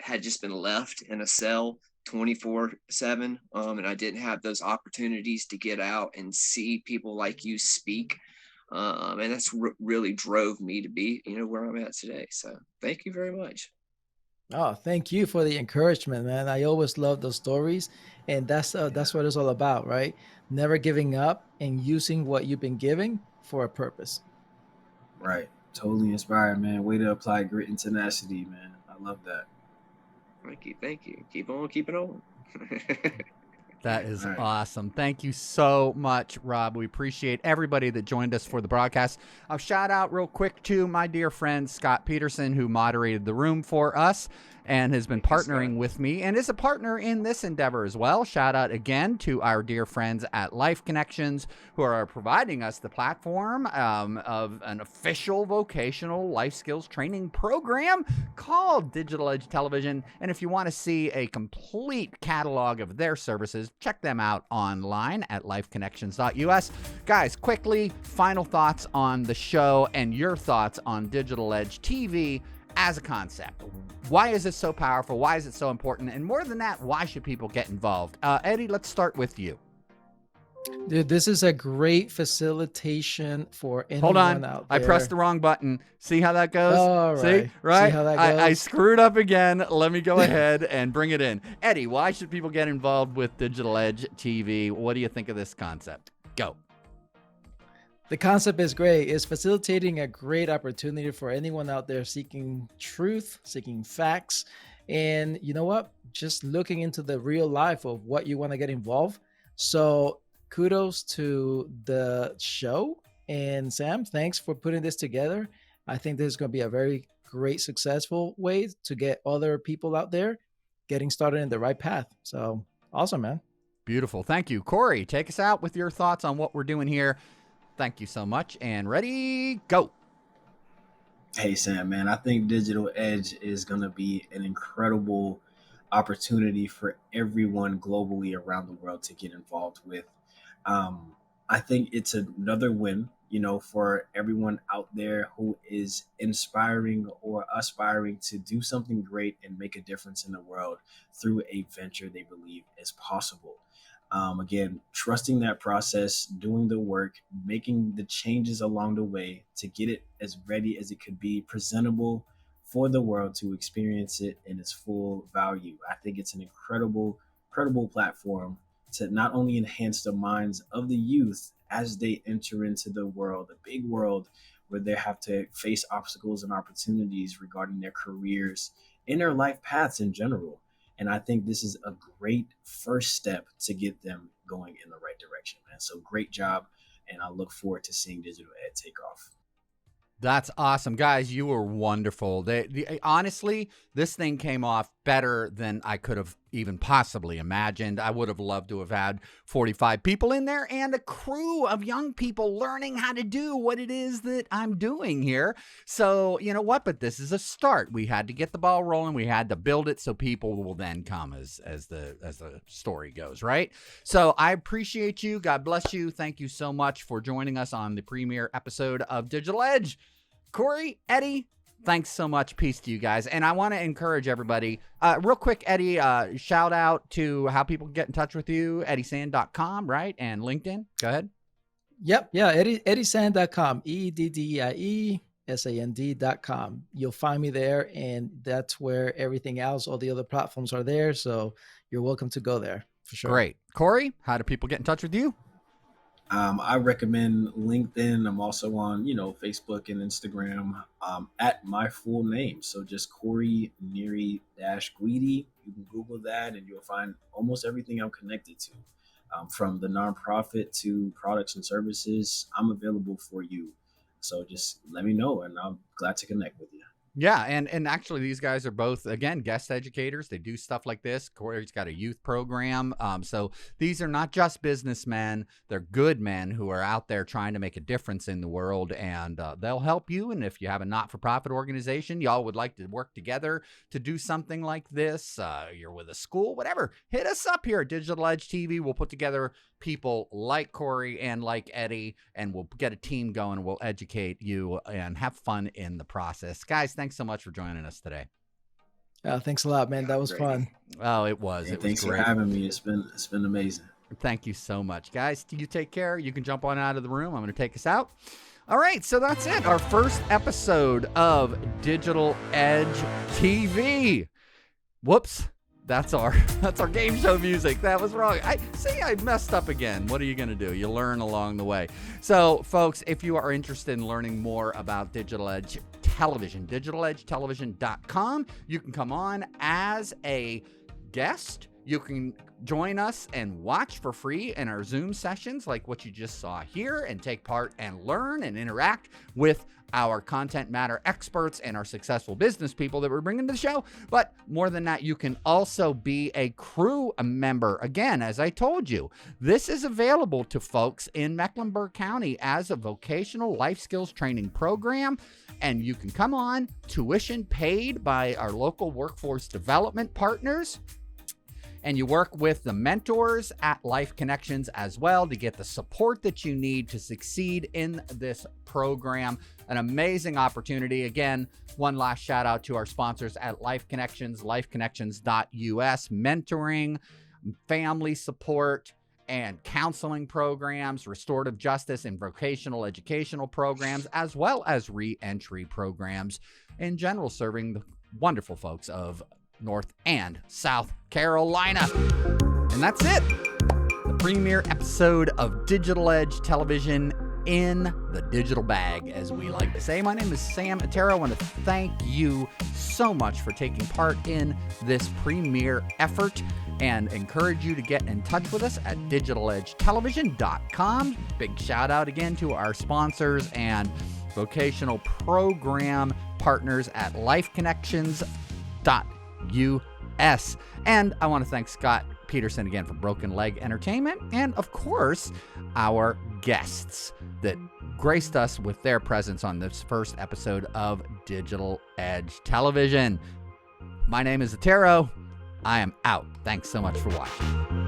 F: had just been left in a cell 24/7, and I didn't have those opportunities to get out and see people like you speak. And that's really drove me to be, where I'm at today. So thank you very much.
C: Oh, thank you for the encouragement, man. I always love those stories, and that's what it's all about, right? Never giving up and using what you've been giving for a purpose.
B: Right. Totally inspired, man. Way to apply grit and tenacity, man. I love that.
F: Thank you. Thank you. Keep on keeping on.
A: That is
B: All right.
A: awesome. Thank you so much, Rob. We appreciate everybody that joined us for the broadcast. I'll shout out real quick to my dear friend, Scott Peterson, who moderated the room for us and has been partnering with me and is a partner in this endeavor as well. Shout out again to our dear friends at Life Connections, who are providing us the platform of an official vocational life skills training program called Digital Edge Television. And if you want to see a complete catalog of their services, check them out online at lifeconnections.us. Guys, quickly, final thoughts on the show and your thoughts on Digital Edge TV as a concept. Why is it so powerful? Why is it so important? And more than that, why should people get involved? Eddie, let's start with you.
C: Dude, this is a great facilitation for anyone
A: Hold on.
C: out
A: I
C: there.
A: pressed the wrong button. See how that goes?
C: All right.
A: See? Right?
C: See how that
A: I
C: goes?
A: screwed up again. Let me go ahead and bring it in. Eddie, why should people get involved with Digital Edge TV? What do you think of this concept? Go.
C: The concept is great. It's facilitating a great opportunity for anyone out there seeking truth, seeking facts, and you know what? Just looking into the real life of what you want to get involved. So kudos to the show. And Sam, thanks for putting this together. I think this is going to be a very great, successful way to get other people out there getting started in the right path. So awesome, man.
A: Beautiful. Thank you. Corey, take us out with your thoughts on what we're doing here. Thank you so much. And ready, go.
B: Hey, Sam, man, I think Digital Edge is going to be an incredible opportunity for everyone globally around the world to get involved with. I think it's another win, for everyone out there who is inspiring or aspiring to do something great and make a difference in the world through a venture they believe is possible. Again, trusting that process, doing the work, making the changes along the way to get it as ready as it could be, presentable for the world to experience it in its full value. I think it's an incredible platform to not only enhance the minds of the youth as they enter into the world, the big world where they have to face obstacles and opportunities regarding their careers and their life paths in general. And I think this is a great first step to get them going in the right direction, man. So great job. And I look forward to seeing Digital Ed take off.
A: That's awesome. Guys, you were wonderful. Honestly, this thing came off better than I could have even possibly imagined. I would have loved to have had 45 people in there and a crew of young people learning how to do what it is that I'm doing here. So, you know what? But this is a start. We had to get the ball rolling. We had to build it so people will then come as the story goes, right? So I appreciate you. God bless you. Thank you so much for joining us on the premiere episode of Digital Edge. Corey, Eddie, thanks so much. Peace to you guys. And I want to encourage everybody, real quick, Eddie, shout out to how people can get in touch with you, eddiesand.com, right? And LinkedIn. Go ahead.
C: Yep. Yeah. Eddiesand.com, EDDIE sand.com. You'll find me there, and that's where everything else, all the other platforms are there. So you're welcome to go there for sure.
A: Great. Corey, how do people get in touch with you?
B: I recommend LinkedIn. I'm also on, Facebook and Instagram at my full name. So just Corey Neary Guidi. You can Google that and you'll find almost everything I'm connected to. From the nonprofit to products and services, I'm available for you. So just let me know and I'm glad to connect with you.
A: Yeah, and actually these guys are both, again, guest educators. They do stuff like this. Corey's got a youth program. So these are not just businessmen. They're good men who are out there trying to make a difference in the world, and they'll help you. And if you have a not-for-profit organization, y'all would like to work together to do something like this, you're with a school, whatever, hit us up here at Digital Edge TV. We'll put together people like Corey and like Eddie, and we'll get a team going. We'll educate you and have fun in the process. Guys, thanks so much for joining us today.
C: Thanks a lot, man. That was fun.
A: Oh, it was.
B: Hey,
A: it
B: thanks
A: was great.
B: for having me. It's been amazing.
A: Thank you so much. Guys, you take care. You can jump on out of the room. I'm going to take us out. All right, so that's it. Our first episode of Digital Edge TV. Whoops. That's our game show music. That was wrong. I messed up again. What are you going to do? You learn along the way. So, folks, if you are interested in learning more about Digital Edge Television, digitaledgetelevision.com, you can come on as a guest. You can join us and watch for free in our Zoom sessions like what you just saw here, and take part and learn and interact with our content matter experts and our successful business people that we're bringing to the show. But more than that, you can also be a crew member. Again, as I told you, this is available to folks in Mecklenburg County as a vocational life skills training program. And you can come on, tuition paid by our local workforce development partners. And you work with the mentors at Life Connections as well to get the support that you need to succeed in this program. An amazing opportunity. Again, one last shout out to our sponsors at Life Connections, lifeconnections.us, mentoring, family support, and counseling programs, restorative justice and vocational educational programs, as well as re-entry programs in general, serving the wonderful folks of North and South Carolina. And that's it. The premiere episode of Digital Edge Television in the digital bag, as we like to say. My name is Sam Otero. I want to thank you so much for taking part in this premiere effort and encourage you to get in touch with us at digitaledgetelevision.com. Big shout out again to our sponsors and vocational program partners at lifeconnections.us. And I want to thank Scott Peterson again for Broken Leg Entertainment, and of course our guests that graced us with their presence on this first episode of Digital Edge Television. My name is Otero. I am out. Thanks so much for watching.